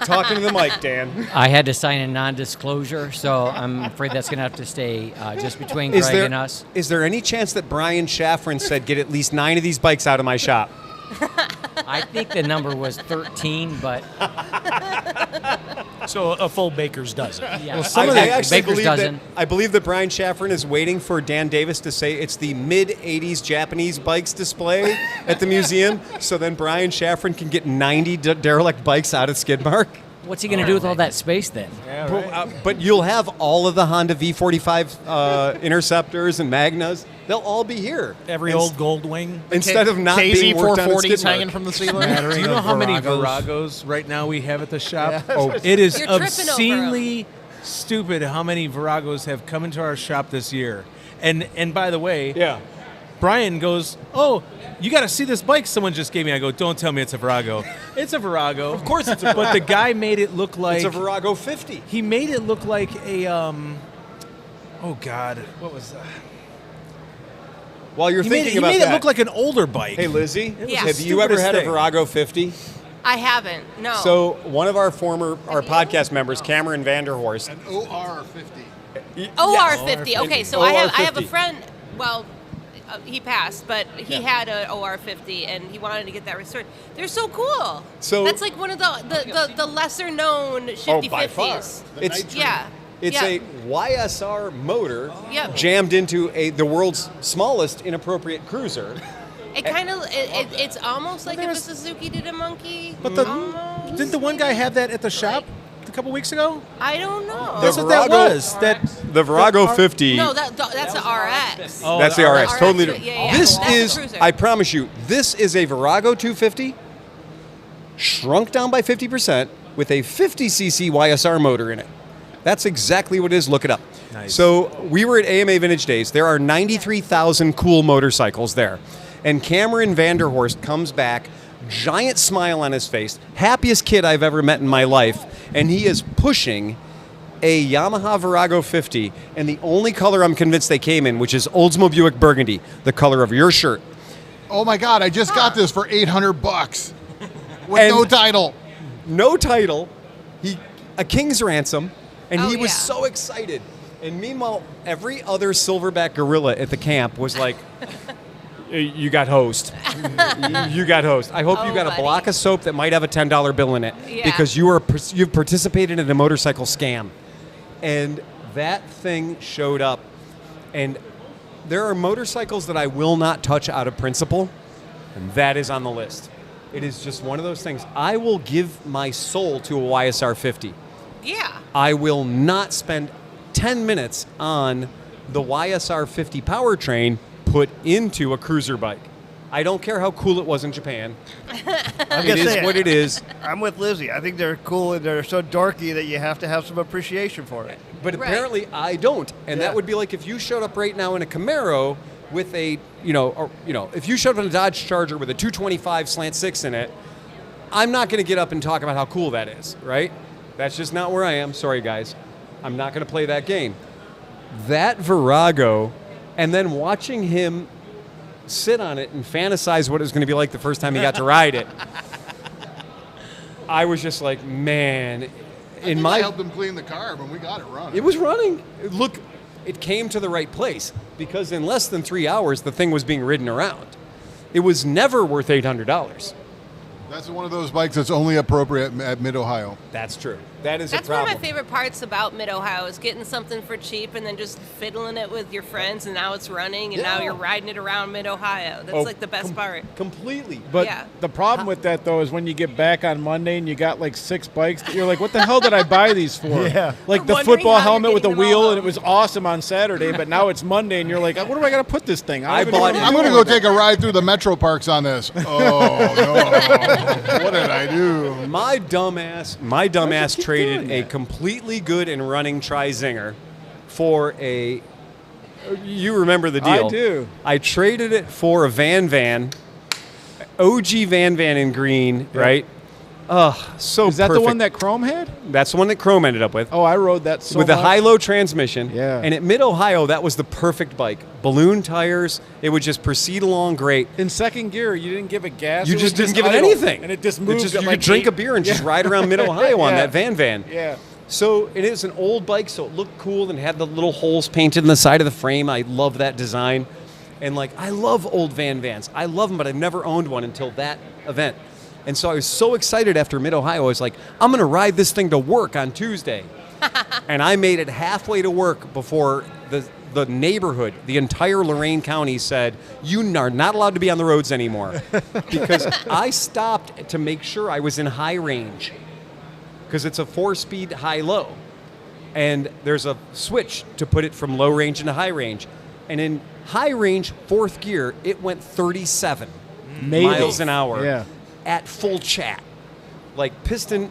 Talking to the mic, Dan. I had to sign a non-disclosure, so I'm afraid that's going to have to stay just between Greg and us. Is there any chance that Brian Shaffrin said, get at least 9 of these bikes out of my shop? I think the number was 13, but So a full baker's dozen. yeah. Well, some I of the actually baker's believe dozen. I believe that Brian Shaffrin is waiting for Dan Davis to say it's the mid-'80s Japanese bikes display at the museum, so then Brian Shaffrin can get 90 derelict bikes out of Skidmark. What's he going to do with all that space then? But you'll have all of the Honda V45 Interceptors and Magnas. They'll all be here. Every old gold wing. Instead of not being worked on at KZ440s Skidmark. hanging from the ceiling. Do you know how many Viragos right now we have at the shop? Oh, it is You're tripping over 'em. obscenely stupid how many Viragos have come into our shop this year. And by the way, Brian goes, "Oh, you got to see this bike someone just gave me." I go, "Don't tell me it's a Virago." It's a Virago. Of course it's a Virago. But the guy made it look like It's a Virago 50. He made it look like a oh God, what was that? While you're He thinking made about it that, look like an older bike. hey Lizzie, Yeah. have you ever Stupidest had a thing. Virago 50? I haven't. No. So one of our podcast members, Cameron Vanderhorst, An OR50. OR50. Okay, so I have a OR50. friend. Well, he passed, but he had an OR50 and he wanted to get that restored. They're so cool. So- that's like one of the lesser known shifty by far. 50s. It's Yeah. a YSR motor Yep. jammed into the world's smallest inappropriate cruiser. It kind of it's almost like if a Suzuki did a monkey. But almost. didn't the one guy have that at the shop a couple weeks ago? I don't know. That's what that was. The Virago 50. No, that's an RX. Oh, That's the RX. RX, Totally yeah, different. yeah, This that's the is, cruiser. I promise you, this is a Virago 250 shrunk down by 50% with a 50cc YSR motor in it. That's exactly what it is. Look it up. Nice. So we were at AMA Vintage Days. There are 93,000 cool motorcycles there. And Cameron Vanderhorst comes back, giant smile on his face, happiest kid I've ever met in my life, and he is pushing a Yamaha Virago 50, and the only color I'm convinced they came in, which is Oldsmobile Buick Burgundy, the color of your shirt. Oh my God! I just got this for $800 with And- no title. No title, a king's ransom, and Oh, he was yeah. so excited. And meanwhile, every other silverback gorilla at the camp was like, You got hosed. You got hosed. I hope you got a block of soap that might have a $10 bill in it because you've participated in a motorcycle scam. And that thing showed up. And there are motorcycles that I will not touch out of principle, and that is on the list. It is just one of those things. I will give my soul to a YSR 50. Yeah. I will not spend 10 minutes on the YSR 50 powertrain put into a cruiser bike. I don't care how cool it was in Japan. It is what it is. I'm with Lizzie. I think they're cool and they're so dorky that you have to have some appreciation for it. But apparently I don't. And that would be like if you showed up right now in a Camaro with a, if you showed up in a Dodge Charger with a 225 slant 6 in it, I'm not going to get up and talk about how cool that is, right? That's just not where I am. Sorry, guys. I'm not going to play that game. That Virago, and then watching him sit on it and fantasize what it was going to be like the first time he got to ride it, I was just like, man. I helped him clean the car when we got it running. It was running. Look, it came to the right place because in less than 3 hours, the thing was being ridden around. It was never worth $800. That's one of those bikes that's only appropriate at Mid-Ohio. That's true. That's one of my favorite parts about Mid-Ohio is getting something for cheap and then just fiddling it with your friends, and now it's running, and now you're riding it around Mid-Ohio. That's like the best part. Completely. But the problem with that, though, is when you get back on Monday and you got like 6 bikes, you're like, what the hell did I buy these for? Yeah. Like the football helmet with the wheel, and it was awesome on Saturday, but now it's Monday, and you're like, what do I got to put this thing? I'm going to go take a ride through the Metro Parks on this. Oh, no. What did I do? My dumbass traded a completely good and running Tri-Zinger for a... You remember the deal. I do. I traded it for a Van, OG Van in green, right? Oh, so Is that perfect. the one that Chrome had? That's the one that Chrome ended up with. Oh, I rode that so with much. a high-low transmission. Yeah. And at Mid-Ohio, that was the perfect bike. Balloon tires. It would just proceed along great. In second gear, you didn't give it gas. You it just was didn't give it idle, anything. And it just moved. You could drink a beer and just ride around Mid-Ohio on that Van. Yeah. So it is an old bike, so it looked cool and had the little holes painted in the side of the frame. I love that design. And I love old Vans. I love them, but I've never owned one until that event. And so I was so excited after Mid-Ohio. I was like, I'm going to ride this thing to work on Tuesday. And I made it halfway to work before the neighborhood, the entire Lorain County said, you are not allowed to be on the roads anymore. Because I stopped to make sure I was in high range. Because it's a 4-speed high-low. And there's a switch to put it from low range into high range. And in high range, 4th gear, it went 37 miles an hour. Yeah. At full chat, like piston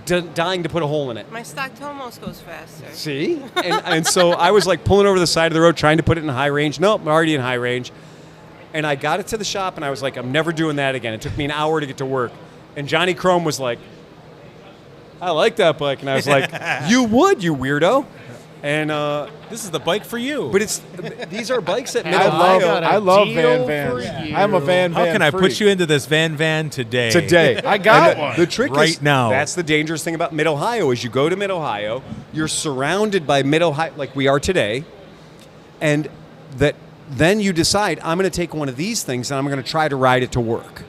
dying to put a hole in it. My stock Tomos goes faster. See? And so I was pulling over the side of the road trying to put it in high range. Nope, I'm already in high range. And I got it to the shop and I was like, I'm never doing that again. It took me an hour to get to work. And Johnny Chrome was like, I like that bike. And I was like, you would, you weirdo. And this is the bike for you. But these are bikes at Mid-Ohio. I love Vans. I'm a Van. How can I freak. put you into this Van today? I got one. The trick right is, now. That's the dangerous thing about Mid-Ohio is you go to Mid-Ohio, you're surrounded by Mid-Ohio like we are today, and then you decide, I'm going to take one of these things and I'm going to try to ride it to work.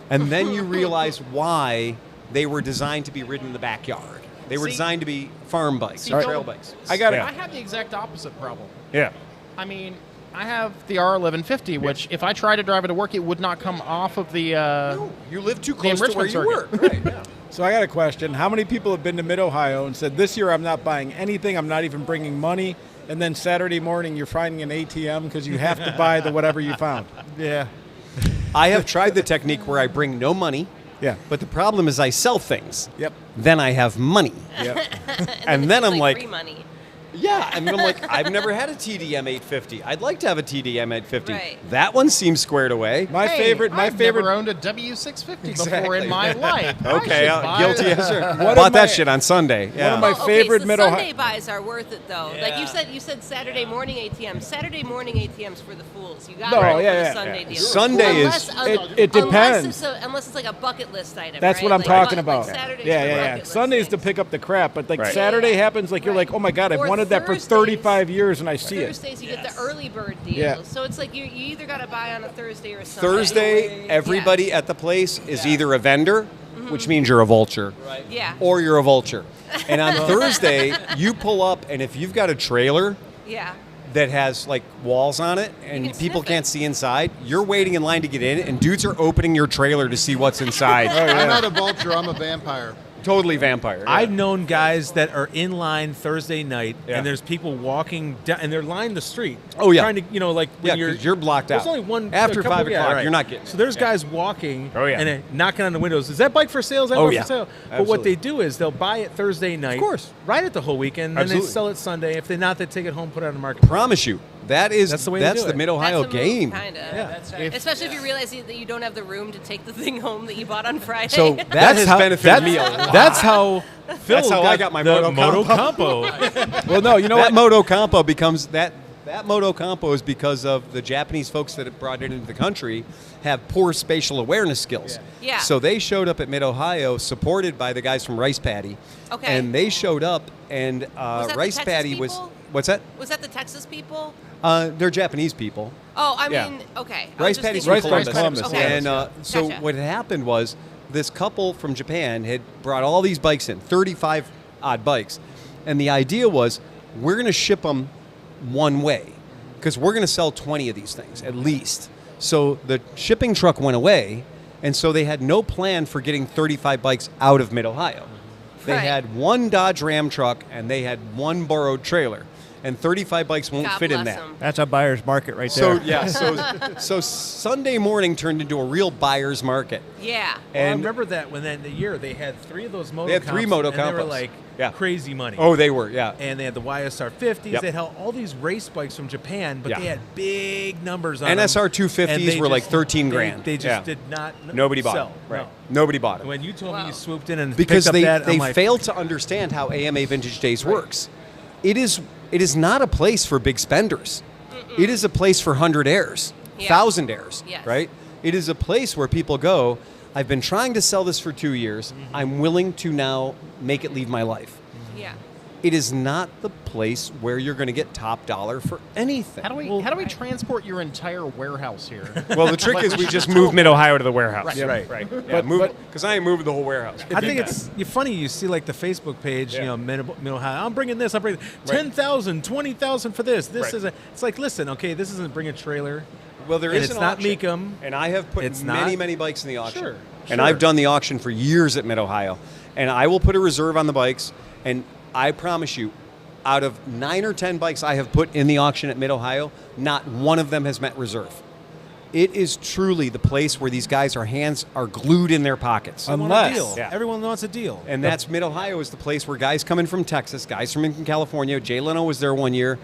And then you realize why they were designed to be ridden in the backyard. They were designed to be farm bikes, trail bikes. I had the exact opposite problem. Yeah. I mean, I have the R1150, which if I tried to drive it to work, it would not come off of the. No, you live too close to where you work. Right. Yeah. So I got a question. How many people have been to Mid-Ohio and said, this year I'm not buying anything, I'm not even bringing money, and then Saturday morning you're finding an ATM because you have to buy the whatever you found? Yeah. I have tried the technique where I bring no money. Yeah. But the problem is I sell things. Yep. Then I have money. Yep. And then I'm like, free money. yeah. And then I'm like, I've never had a TDM 850. I'd like to have a TDM 850. Right. That one seems squared away. I've never owned a W650 before in my life. Okay, guilty as One Bought of that my- shit on Sunday. Yeah. One of my favorite so Mid-Ohio. Sunday buys are worth it though. Like you said Saturday morning ATMs. Saturday morning ATMs for the fools. You got No, to go yeah, for the yeah. Sunday deal. Sunday is- It depends. Unless it's like a bucket list item. That's right? what I'm Like, talking like about. Saturday's Yeah, the yeah, yeah. bucket list Sunday's to things. pick up the crap, but Right. Saturday happens, you're like, oh my God, I've Or won wanted that for 35 years, and I see it. Thursdays you get the early bird deal. Yeah. So it's like you either got to buy on a Thursday or Sunday. Thursday, everybody at the place is either a vendor, which means you're a vulture, Yeah. or you're a vulture. And on Thursday, you pull up, and if you've got a trailer Yeah. that has like walls on it and people can't see inside, you're waiting in line to get in, and dudes are opening your trailer to see what's inside. I'm not a vulture. I'm a vampire. Totally vampire. Yeah. I've known guys that are in line Thursday night, Yeah. and there's people walking down, and they're lining the street. Oh, yeah. trying to, like when Yeah, 'cause you're blocked there's out. only one After a couple- 5 o'clock, yeah, right. you're not getting. So there's guys walking, Oh, yeah. and knocking on the windows. Is that bike for sale? Is that Oh, bike yeah. for sale? But what Absolutely. they do is they'll buy it Thursday night, Of course. ride it the whole weekend, and they Absolutely. sell it Sunday. If they're not, they take it home, put it on the market. Promise you, that's the way to do the it. Mid-Ohio That's a move, game. kinda. Yeah. Especially if you realize that you don't have the room to take the thing home that you bought on Friday. So that has benefited me a lot. That's how Phil That's how I got my the Motocompo. Well, no, you know that what? Motocompo becomes that Motocompo is because of the Japanese folks that have brought it into the country have poor spatial awareness skills. Yeah. So they showed up at Mid-Ohio, supported by the guys from Rice Paddy. Okay. And they showed up, and Was that the Rice Texas Paddy was people? what's that? Was that the Texas people? They're Japanese people. Oh, I Yeah. mean, okay. I was Rice just Paddy's thinking- from Rice Columbus. Columbus, Okay. And so Gotcha. what had happened was this couple from Japan had brought all these bikes in, 35 odd bikes. And the idea was we're going to ship them one way because we're going to sell 20 of these things at least. So the shipping truck went away, and so they had no plan for getting 35 bikes out of Mid-Ohio. They Right. had one Dodge Ram truck, and they had one borrowed trailer. And 35 bikes won't God fit in bless that. 'em. That's a buyer's market right So there. yeah, so Sunday morning turned into a real buyer's market. Yeah. Well, I And remember that when in the year they had 3 of those Motocomps. They had 3 And they were Motocompos. like Yeah. crazy money. oh, they were, yeah. And they had the YSR 50s. Yep. They had all these race bikes from Japan, but Yeah. they had big numbers on them. NSR 250s And they were like just- 13 grand. They just Yeah. did not Nobody bought sell. them. Right. No. Nobody bought them. When you told me Wow. you swooped in and Because picked up they that, they I'm like, failed to understand how AMA Vintage Days works. It is not a place for big spenders. It is a place for 100 heirs, Yeah. 1,000 heirs, Yes. right? It is a place where people go, I've been trying to sell this for 2 years. I'm willing to now make it leave my life. Yeah. It is not the place where you're going to get top dollar for anything. How do we transport your entire warehouse here? Well, the trick is we just move Mid-Ohio to the warehouse. Right. Right. Yeah, But- move but- because I ain't moving the whole warehouse. I think it's funny. You see, like the Facebook page, Yeah. Mid-Ohio. I'm bringing this. I'm bringing Right. 10,000, 20,000 for this. This Right. isn't. It's like, listen, okay, this isn't bring a trailer. Well, there And is it's an not auction, Mecum. and I have put It's many, not- many bikes in the auction. Sure, And sure. I've done the auction for years at Mid-Ohio, and I will put a reserve on the bikes, and I promise you, out of 9 or 10 bikes I have put in the auction at Mid-Ohio, not one of them has met reserve. It is truly the place where these guys' hands are glued in their pockets. I want a Unless- deal. Yeah. Everyone wants a deal. And that's Mid-Ohio is the place where guys come in from Texas, guys from in California. Jay Leno was there one year.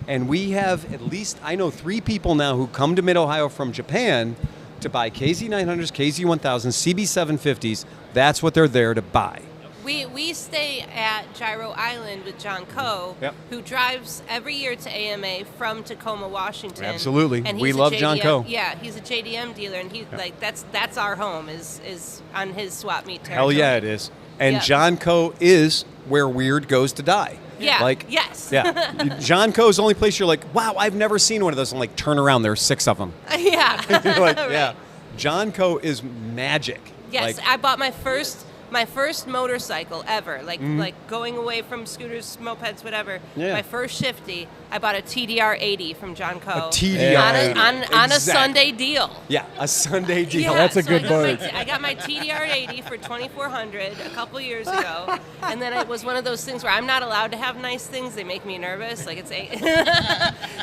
And we have at least, I know 3 people now who come to Mid-Ohio from Japan to buy KZ900s, KZ1000s, CB750s. That's what they're there to buy. We stay at Gyro Island with John Coe, Yep. who drives every year to AMA from Tacoma, Washington. Absolutely. And We he's a love John JDM Coe. Yeah, he's a JDM dealer, and he like that's our home is on his swap meet territory. Hell yeah, it is. And Yeah. John Coe is where weird goes to die. Yeah. Like, Yes. yeah. John Coe's the only place you're like, wow, I've never seen one of those. And like, turn around, there's 6 of them. Yeah. You're like, Right. yeah. John Coe is magic. Yes, Like, I bought my first motorcycle ever, like going away from scooters, mopeds, whatever. Yeah. My first shifty, I bought a TDR 80 from John Coe. TDR on a Exactly. Sunday deal. yeah, a Sunday deal. Yeah, That's a so good I got my TDR 80 for $2,400 a couple years ago, and then it was one of those things where I'm not allowed to have nice things. They make me nervous. Like it's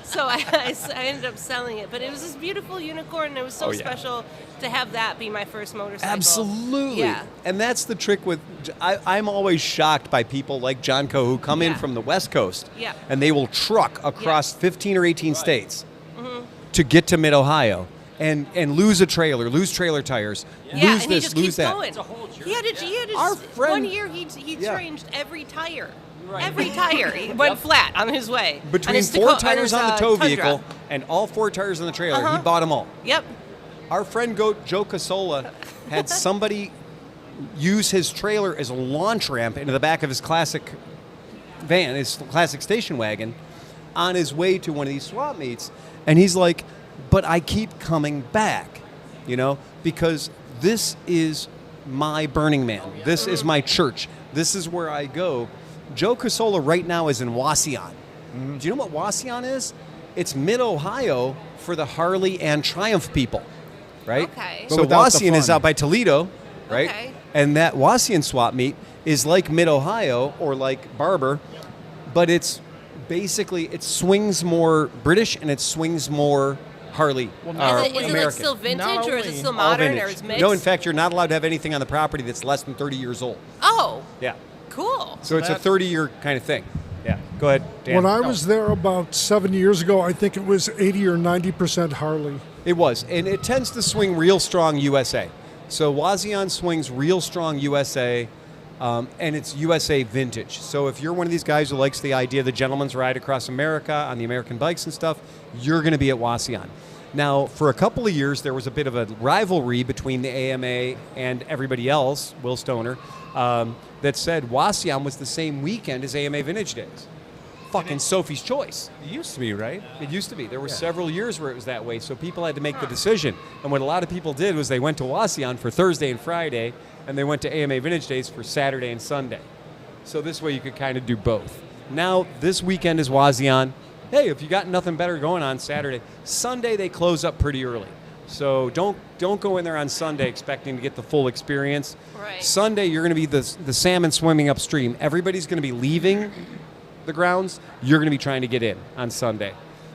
so I ended up selling it, but it was this beautiful unicorn. And it was so Oh, yeah. special to have that be my first motorcycle. Absolutely. Yeah. And that's the trick with, I'm always shocked by people like John Coe who come in Yeah. from the West Coast Yeah. and they will truck across 15 or 18 states Mm-hmm. to get to Mid-Ohio and lose a trailer, lose trailer tires, Yeah, lose and he this, just lose keeps that. going. He had Our friend- one year he Yeah. changed every tire. Every tire. He went flat on his way. On Between his 4 Taco- tires on on the his, tow Tundra. vehicle and all 4 tires on the trailer, he Uh-huh. bought them all. Yep. Our friend Joe Casola had somebody use his trailer as a launch ramp into the back of his classic van, his classic station wagon, on his way to one of these swap meets, and he's like, but I keep coming back, because this is my Burning Man. This is my church. This is where I go. Joe Casola right now is in Wauseon. Do you know what Wauseon is? It's mid-Ohio for the Harley and Triumph people, right? Okay. So Wauseon is out by Toledo, right? Okay. And that Wauseon swap meet is like mid-Ohio or like Barber, but it's basically, it swings more British and it swings more Harley. Is American. it like still vintage or is it still All modern vintage. or is mixed? No, in fact, you're not allowed to have anything on the property that's less than 30 years old. Oh, Yeah. cool. So it's a 30-year kind of thing. Yeah. Go ahead, Dan. When I was there about 7 years ago, I think it was 80 or 90% Harley. It was, and it tends to swing real strong USA. So Wauseon swings real strong USA, and it's USA vintage. So if you're one of these guys who likes the idea of the gentleman's ride across America on the American bikes and stuff, you're going to be at Wauseon. Now, for a couple of years, there was a bit of a rivalry between the AMA and everybody else, Will Stoner, that said Wauseon was the same weekend as AMA Vintage Days. Fucking Sophie's Choice. It used to be, right? It used to be. There were several years where it was that way, so people had to make the decision. And what a lot of people did was they went to Wauseon for Thursday and Friday, and they went to AMA Vintage Days for Saturday and Sunday. So this way you could kind of do both. Now, this weekend is Wauseon. Hey, if you got nothing better going on Saturday, Sunday they close up pretty early. So don't go in there on Sunday expecting to get the full experience. Right. Sunday you're going to be the salmon swimming upstream. Everybody's going to be leaving the grounds. You're going to be trying to get in on Sunday.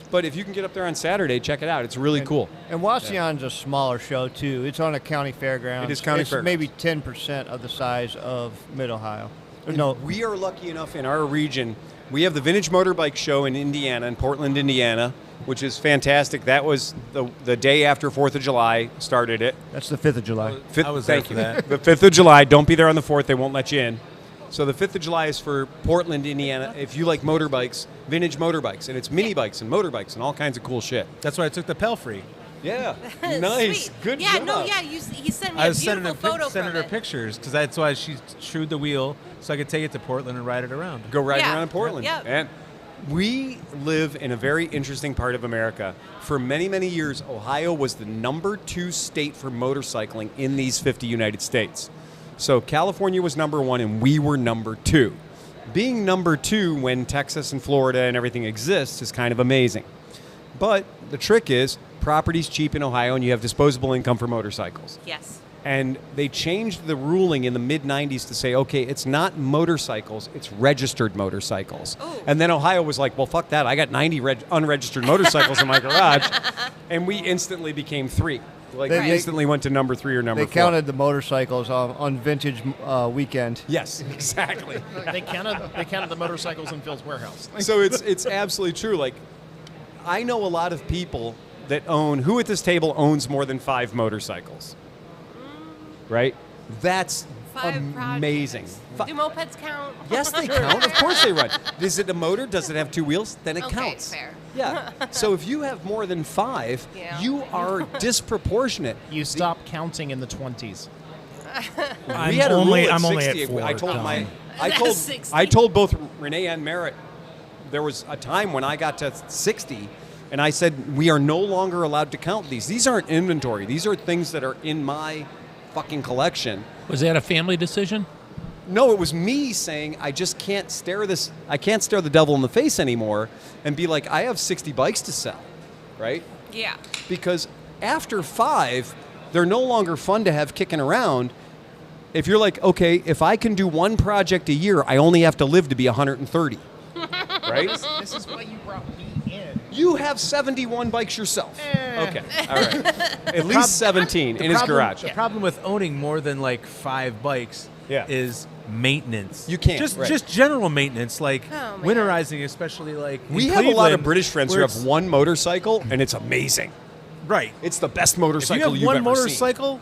But if you can get up there on Saturday, check it out. It's really cool. And Wauseon's a smaller show, too. It's on a county fairground. It is county fairgrounds. Maybe 10% of the size of Mid-Ohio. No, We are lucky enough in our region. We have the Vintage Motorbike Show in Indiana, in Portland, Indiana, which is fantastic. That was the day after 4th of July started it. that's the 5th of July. I was there for that. The 5th of July. Don't be there on the 4th. They won't let you in. So the 5th of July is for Portland, Indiana. If you like motorbikes, vintage motorbikes. And it's mini bikes and motorbikes and all kinds of cool shit. That's why I took the Pelfrey. Yeah. Nice. Sweet. Good yeah, job. no, yeah. He sent me I a was beautiful photo sending from her it. pictures because that's why she trued the wheel so I could take it to Portland and ride it around. Go riding Yeah. around in Portland. Yep. And we live in a very interesting part of America. For many, many years, Ohio was the number 2 state for motorcycling in these 50 United States. So California was number 1 and we were number 2. Being number 2 when Texas and Florida and everything exists is kind of amazing. But the trick is property's cheap in Ohio and you have disposable income for motorcycles. Yes. And they changed the ruling in the mid-90s to say, okay, it's not motorcycles, it's registered motorcycles. Ooh. And then Ohio was like, well, fuck that. I got 90 unregistered motorcycles in my garage. And we instantly became 3. Like, They- we they- instantly went to number 3 or number They 4. counted the motorcycles on vintage weekend. Yes, exactly. They counted the motorcycles in Phil's warehouse. So it's absolutely true. Like, I know a lot of people that who at this table owns more than 5 motorcycles? Right? That's 5 amazing. projects. Do mopeds count? Yes, they count. Of course they run. Is it a motor? Does it have 2 wheels? Then it Okay, counts. fair. Yeah. So if you have more than 5, Yeah. you are disproportionate. You stop counting in the 20s. We had a rule at I'm only 60. at 4. I told Tom. That's 60. I told both Renee and Merritt there was a time when I got to 60 and I said we are no longer allowed to count these. These aren't inventory. These are things that are in my fucking collection. Was that a family decision? No, it was me saying I just can't stare the devil in the face anymore and be like, I have 60 bikes to sell, right? Yeah. Because after 5, they're no longer fun to have kicking around. If you're like, okay, if I can do 1 project a year, I only have to live to be 130, right? This is why you brought me in. You have 71 bikes yourself. Okay, all right. At least 17 in his garage. The problem with owning more than like 5 bikes is maintenance. You can't. Just general maintenance, like Oh, man. winterizing, especially like in We have a lot of Cleveland, British friends who where have it's- 1 motorcycle, and it's amazing. Right. It's the best If motorcycle you have you've one ever motorcycle,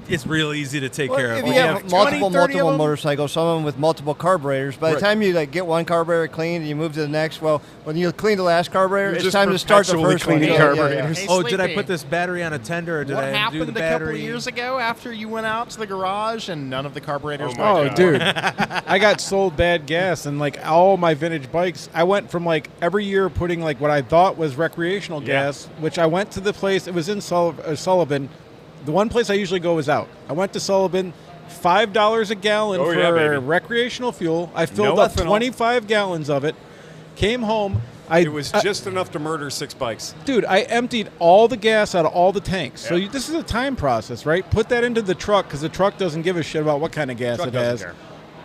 it's real easy to take care of. If When you have 20, 30 of multiple them, motorcycles, some of them with multiple carburetors, by the Right. time you like get one carburetor cleaned and you move to the next, well, when you clean the last carburetor, You're it's just time to start the perpetually first one. cleaning carburetors. Hey, oh, did I Sleepy. put this battery on a tender or did What I do happened the a couple battery? of years ago after you went out to the garage and none of the carburetors Oh, my worked? Oh, dude, I got sold bad gas, and like all my vintage bikes, I went from like every year putting like what I thought was recreational gas, which I went to the place. It was in Sullivan. The one place I usually go is out. I went to Sullivan, $5 a gallon Oh, for yeah, baby. recreational fuel. I filled No up ethanol. 25 gallons of it. Came home. It was just enough to murder 6 bikes. Dude, I emptied all the gas out of all the tanks. So this is a time process, right? Put that into the truck because the truck doesn't give a shit about what kind of gas Truck it doesn't has. care.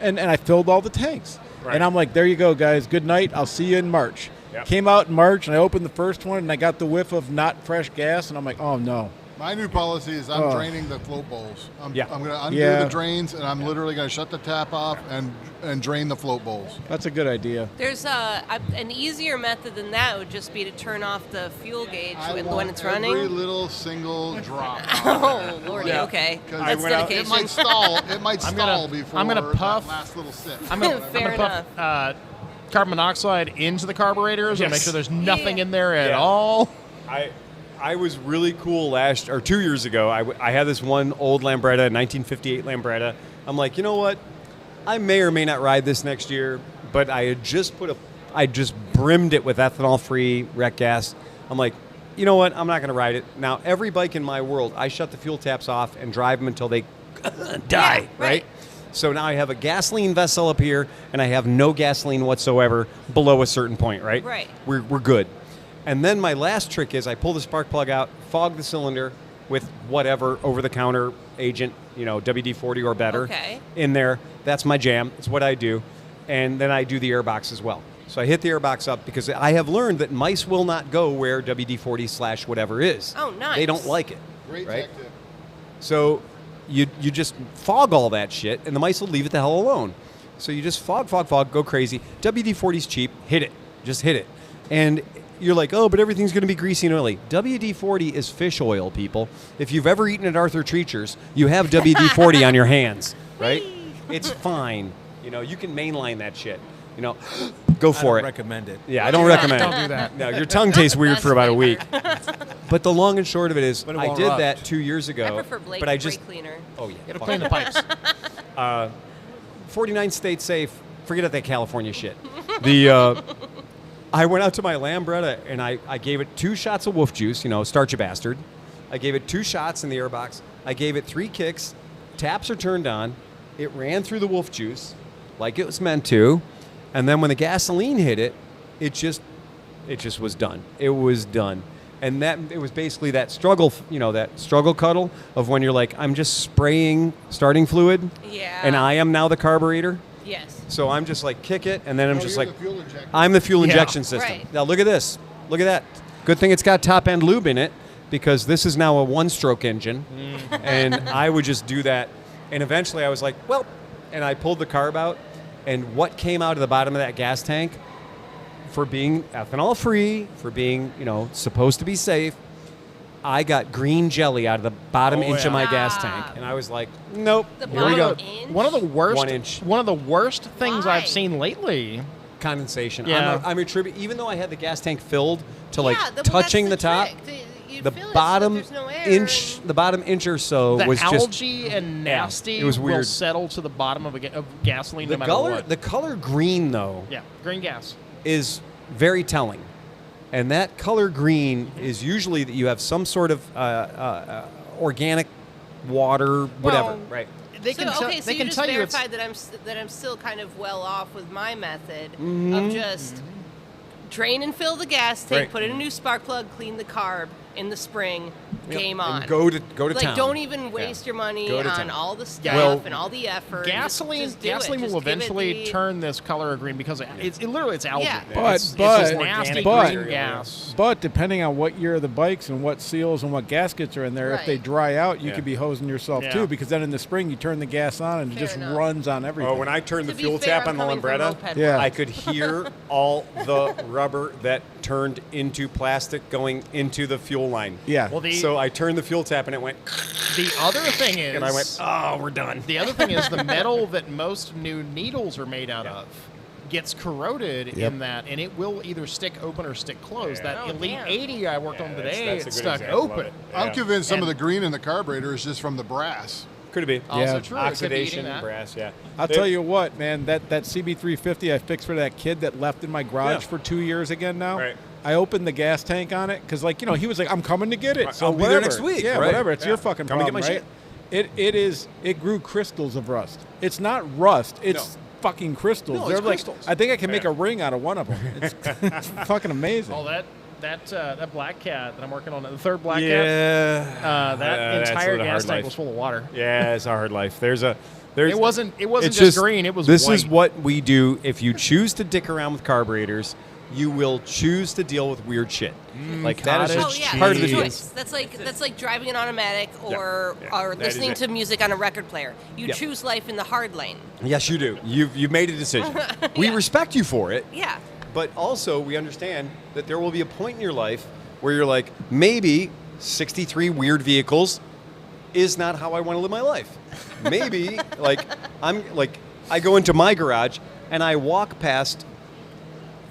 And I filled all the tanks. Right. And I'm like, there you go, guys. Good night. I'll see you in March. Yep. Came out in March, and I opened the first one, and I got the whiff of not fresh gas, and I'm like, oh, no. My new policy is I'm draining the float bowls. I'm going to undo the drains, and I'm literally going to shut the tap off and drain the float bowls. That's a good idea. There's an easier method than that would just be to turn off the fuel gauge when it's running. Every little single drop. Oh, Lordy, okay. Because That's it dedication. might stall. It might stall before I'm gonna that puff. last little sip. I'm gonna Fair puff carbon monoxide into the carburetors and make sure there's nothing in there at Yeah. all. I was really cool 2 years ago. I had this one old Lambretta, 1958 Lambretta. I'm like, you know what? I may or may not ride this next year, but I just brimmed it with ethanol-free rec gas. I'm like, you know what? I'm not going to ride it. Now, every bike in my world, I shut the fuel taps off and drive them until they die, right? So now I have a gasoline vessel up here, and I have no gasoline whatsoever below a certain point, right? Right. We're good. And then my last trick is I pull the spark plug out, fog the cylinder with whatever over-the-counter agent, WD-40 or better in there. That's my jam. It's what I do. And then I do the airbox as well. So I hit the airbox up because I have learned that mice will not go where WD-40 / whatever is. Oh, nice. They don't like it. Great right? tech tip. So you just fog all that shit, and the mice will leave it the hell alone. So you just fog, go crazy. WD-40's cheap. Hit it. Just hit it. And you're like, oh, but everything's going to be greasy and oily. WD-40 is fish oil, people. If you've ever eaten at Arthur Treacher's, you have WD-40 on your hands, right? It's fine. You can mainline that shit. Go for I it. don't recommend it. Yeah, I don't recommend it. Don't do that. No, your tongue tastes weird for about a week. Better. But the long and short of it is, But it I won't did rust. that 2 years ago. I prefer Blake but I just, brake cleaner. oh yeah, It'll fuck clean the pipes. 49 states safe. Forget that California shit. I went out to my Lambretta and I gave it 2 shots of wolf juice. Start you bastard. I gave it 2 shots in the airbox. I gave it 3 kicks. Taps are turned on. It ran through the wolf juice like it was meant to. And then when the gasoline hit it, it just was done. It was done. And it was basically that struggle, that struggle cuddle of when you're like, I'm just spraying starting fluid. Yeah. And I am now the carburetor. Yes. So I'm just like, kick it, and then I'm just you're like, the fuel injector. I'm the fuel injection system. Right. Now look at this. Look at that. Good thing it's got top-end lube in it, because this is now a one-stroke engine, and I would just do that. And eventually I was like, well, and I pulled the carb out, and what came out of the bottom of that gas tank, for being ethanol-free, for being, supposed to be safe, I got green jelly out of the bottom inch of my gas tank, and I was like, nope, The here we go. bottom inch? One of the worst. 1 inch. One of the worst things Why? I've seen lately. Condensation. Yeah. I'm attributing, even though I had the gas tank filled to Yeah, well, that's touching the the top, trick. You the fill it so bottom there's no air inch, and- the bottom inch or so The was just algae and nasty it was will weird. settle to the bottom of of gasoline the no matter color. what. The color green though Yeah, green gas. is very telling, and that color green is usually that you have some sort of organic water, whatever, Well, right? They So, can tell, okay, so they you can just tell you it's verified that I'm still kind of well off with my method Mm-hmm. of just drain and fill the gas tank, Right. put in a new spark plug, clean the carb in the spring, game on. And go to like, town. don't even waste your money Go to on town. all the stuff Well, and all the effort. gasoline. Just do it. Gasoline Just will give it eventually the- turn this color green because it's literally it's algae. Yeah. It's just nasty green gas. But depending on what year of the bikes and what seals and what gaskets are in there, if they Right. dry out, you Yeah. could be hosing yourself Yeah. too, because then in the spring you turn the gas on and it Fair just enough. runs on everything. Oh, when I turned the To be fuel fair, tap I'm on the coming from Lambretta, moped Yeah. I could hear all the rubber that turned into plastic going into the fuel line. Yeah. Well, So So I turned the fuel tap and it went. The other thing is, And I went, oh, we're done. The other thing is the metal that most new needles are made out of gets corroded in that, and it will either stick open or stick closed. That Elite 80 I worked on today, that's a it good stuck example of open. it. I'm convinced some of the green in the carburetor is just from the brass. Could be. Also true. Oxidation, That. brass, I'll tell you what, man, that CB350 I fixed for that kid that left in my garage for 2 years again now. Right. I opened the gas tank on it because, like, he was like, I'm coming to get it. Right, So I'll be whatever. there next week. Yeah, right? whatever. It's your fucking Come and problem, get my right? shit. It grew crystals of rust. It's not rust. It's fucking crystals. No, They're it's like, crystals. I think I can make a ring out of one of them. It's fucking amazing. Oh, that black cat that I'm working on, the third black cat, Yeah. that entire a gas hard tank life. was full of water. Yeah, it's a hard life. It wasn't it's just green, it was This white. is what we do. If you choose to dick around with carburetors, you will choose to deal with weird shit. Like that is part of the deal. choice. That's like driving an automatic or That is listening it. to music on a record player. You Yeah. choose life in the hard lane. Yes, you do. You've made a decision. We respect you for it. Yeah. But also, we understand that there will be a point in your life where you're like, maybe 63 weird vehicles is not how I want to live my life. Maybe, I go into my garage and I walk past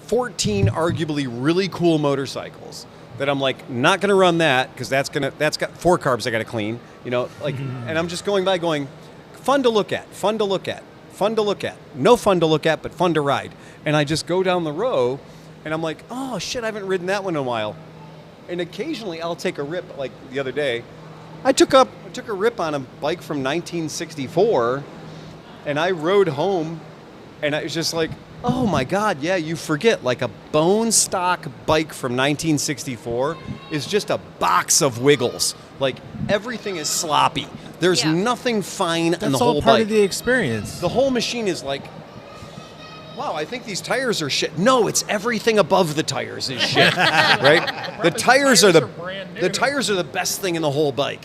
14 arguably really cool motorcycles that I'm like, not going to run that because that's got 4 carbs I got to clean, and I'm just going by going, fun to look at, fun to look at, fun to look at, no fun to look at, but fun to ride. And I just go down the row and I'm like, oh shit, I haven't ridden that one in a while. And occasionally I'll take a rip, like the other day, I took a rip on a bike from 1964 and I rode home and I was just like, oh my God, yeah, you forget, like a bone stock bike from 1964 is just a box of wiggles. Like everything is sloppy. There's nothing fine in the whole bike. That's all part of the experience. The whole machine is like, wow, I think these tires are shit. No, it's everything above the tires is shit, right? The tires are the best thing in the whole bike.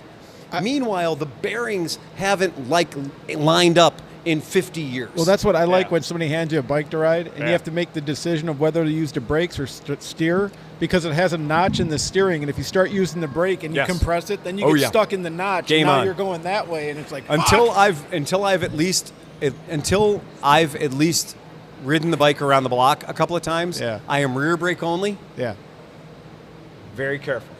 Meanwhile, the bearings haven't lined up in 50 years. Well, that's what I like when somebody hands you a bike to ride, and you have to make the decision of whether to use the brakes or steer, because it has a notch in the steering, and if you start using the brake and you compress it, then you get stuck in the notch. Game and now on. you're going that way, and it's like until fuck. I've at least ridden the bike around the block a couple of times. Yeah. I am rear brake only. Yeah. Very careful.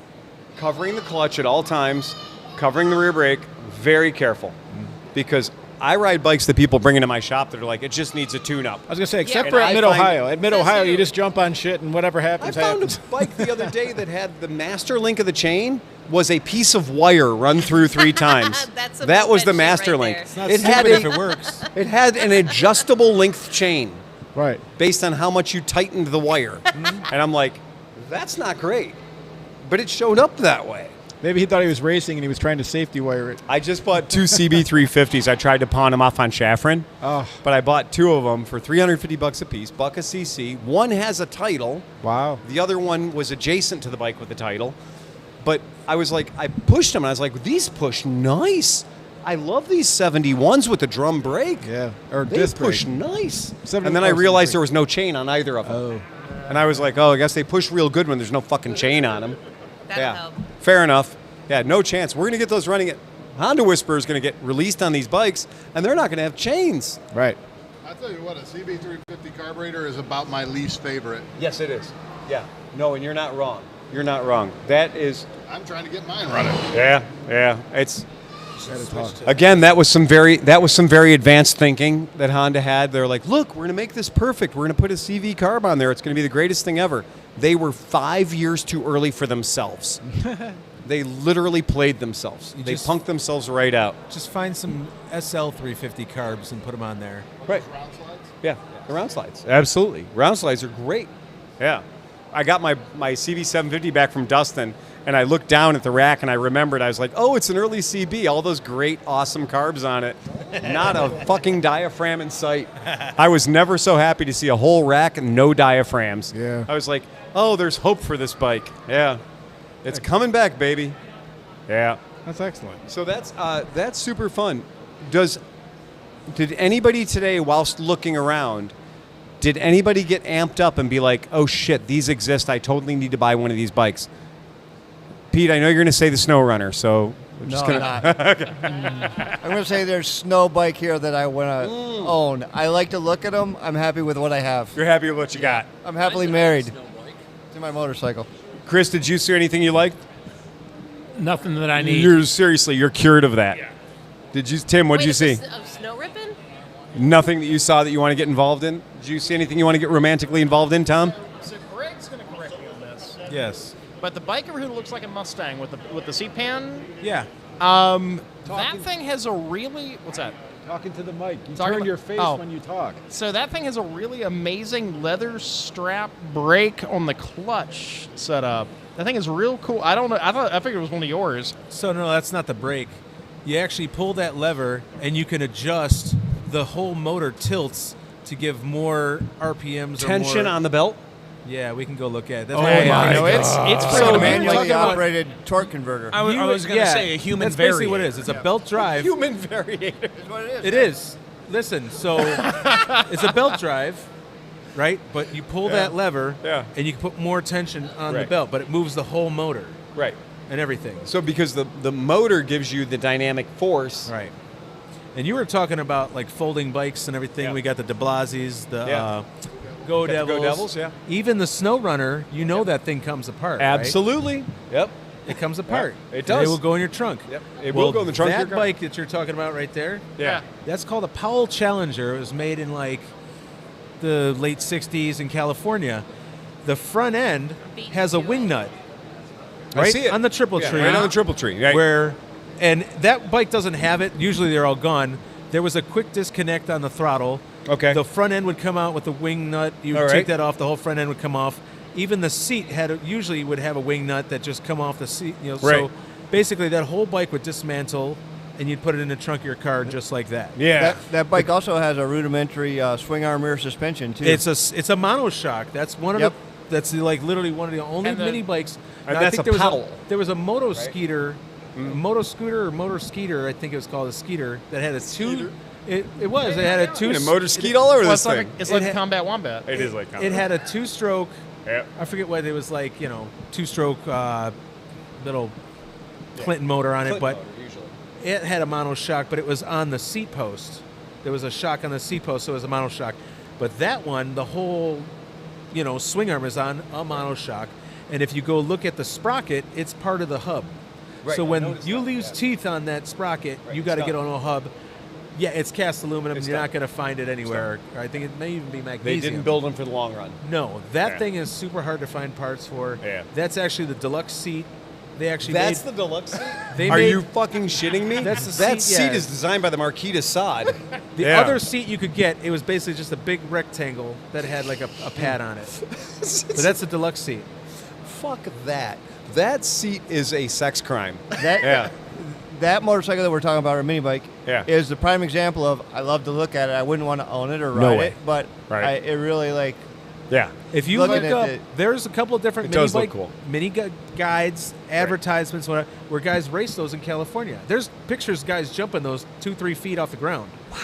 Covering the clutch at all times, covering the rear brake, very careful. Because I ride bikes that people bring into my shop that are like, it just needs a tune-up. I was going to say, except And for at I Mid-Ohio. find- At Mid-Ohio, you just jump on shit, and whatever I happens, found happens. a bike the other day that had the master link of the chain was a piece of wire run through 3 times. That's a that was the invention master right link. there. It's not It had stupid a- if it works. It had an adjustable length chain Right. based on how much you tightened the wire. And I'm like, that's not great. But it showed up that way. Maybe he thought he was racing, and he was trying to safety wire it. I just bought 2 CB350s. I tried to pawn them off on Shafran. Oh. But I bought 2 of them for $350 a piece, buck a CC. One has a title. Wow. The other one was adjacent to the bike with the title. But I was like, I pushed them, and I was like, these push nice. I love these 71s with the drum brake. Yeah. Or They disc push brake. nice. 70 And then I oh, realized 73. there was no chain on either of them. Oh. And I was like, oh, I guess they push real good when there's no fucking chain on them. That'll help. Fair enough. Yeah, no chance. We're going to get those running at Honda Whisperer is going to get released on these bikes, and they're not going to have chains. Right. I'll tell you what, a CB350 carburetor is about my least favorite. Yes, it is. Yeah. No, and you're not wrong. You're not wrong. That is. I'm trying to get mine running. Yeah. It's. Again, that was some very advanced thinking that Honda had. They're like, look, we're going to make this perfect. We're going to put a CV carb on there. It's going to be the greatest thing ever. They were 5 years too early for themselves. They literally played themselves. They punked themselves right out. Just find some SL 350 carbs and put them on there. Right. Yeah, the round slides. Absolutely. Round slides are great. Yeah. I got my CV750 back from Dustin, and I looked down at the rack, and I remembered, I was like, oh, it's an early CB. All those great, awesome carbs on it. Not a fucking diaphragm in sight. I was never so happy to see a whole rack and no diaphragms. Yeah. I was like, oh, there's hope for this bike. Yeah. It's coming back, baby. Yeah. That's excellent. So that's super fun. Did anybody today, whilst looking around, did anybody get amped up and be like, oh shit, these exist, I totally need to buy one of these bikes? Pete, I know you're going to say the Snow Runner, so we're No, just I'm going not. I'm going to say there's snow bike here that I want to own. I like to look at them. I'm happy with what I have. You're happy with what you got. I'm happily married to my motorcycle. Chris, did you see anything you liked? Nothing that I need. You're cured of that. Yeah. Did you, Tim? What did you see? Of snow ripping? Nothing that you saw that you want to get involved in? Did you see anything you want to get romantically involved in, Tom? So Greg's going to correct me on this. Yes. But the biker who looks like a Mustang with the seat pan, Yeah. that thing has a really what's that? Talking to the mic. You Talking turn about- your face oh. when you talk. So that thing has a really amazing leather strap brake on the clutch setup. That thing is real cool. I don't know. I figured it was one of yours. So no, that's not the brake. You actually pull that lever, and you can adjust the whole motor tilts to give more RPMs. Tension or more, on the belt? Yeah, we can go look at it. That's Oh why my No, it's So pretty manually amazing. operated torque converter. I was going to say a human That's variator. basically what it is. It's a belt drive. Human variator. That's what it is. It is. Listen, so it's a belt drive, right? But you pull that lever, and you can put more tension on the Right. belt, but it moves the whole motor Right. and everything. So because the motor gives you the dynamic force. Right. And you were talking about like folding bikes and everything. Yeah. We got the De Blasi's, the Yeah. Go Got the Devils. Go Devils, yeah. Even the Snow Runner, that thing comes apart. Right? Absolutely. Yep. It comes apart. it And does. It will go in your trunk. Yep. It will go in the trunk of That your car. bike that you're talking about right there, Yeah. that's called a Powell Challenger. It was made in like the late 60s in California. The front end has a wing nut. I Right? see it. On the triple Yeah, tree. right on the triple tree. Right. And that bike doesn't have it. Usually they're all gone. There was a quick disconnect on the throttle. Okay. The front end would come out with the wing nut. You would All take right. that off. The whole front end would come off. Even the seat usually would have a wing nut that just come off the seat. Right. So basically that whole bike would dismantle, and you'd put it in the trunk of your car just like that. Yeah. That bike also has a rudimentary swing arm rear suspension too. It's a monoshock. That's one of Yep. that's like literally one of the only And the- mini bikes. And Now, that's I think a there pedal. was there was a moto scooter, moto scooter or motor skeeter. I think it was called a skeeter that had a two. It was. It had a two. a motor skeet all over Well, this it's like thing. it's like It a had- Combat Wombat. It is like It had a two-stroke. Yep. I forget what it was like. Two-stroke little Clinton motor on it, but it had a monoshock, but it was on the seat post. There was a shock on the seat post, so it was a monoshock. But that one, the whole, swing arm is on a monoshock. And if you go look at the sprocket, it's part of the hub. Right, So I when noticed you that, lose yeah. teeth on that sprocket, Right, you got to it's get done. on a hub. Yeah, it's cast aluminum. It's You're done. not going to find it anywhere. I think it may even be magnesium. They didn't build them for the long run. No, that Yeah. thing is super hard to find parts for. Yeah. That's actually the deluxe seat. They actually That's made, the deluxe seat? They Are made- you fucking shitting me? That's the that seat, seat yeah. is designed by the Marquis de Sade. The other seat you could get, it was basically just a big rectangle that had like a pad on it. But that's a deluxe seat. Fuck that. That seat is a sex crime. That that motorcycle that we're talking about, or mini bike, Yeah. is the prime example of I love to look at it. I wouldn't want to own it or No ride way. it, but Right. it really Yeah. If you Looking look at up, it- there's a couple of different It mini does look bike cool. guides, advertisements, whatever, where guys race those in California. There's pictures of guys jumping those 2-3 feet off the ground. Wow.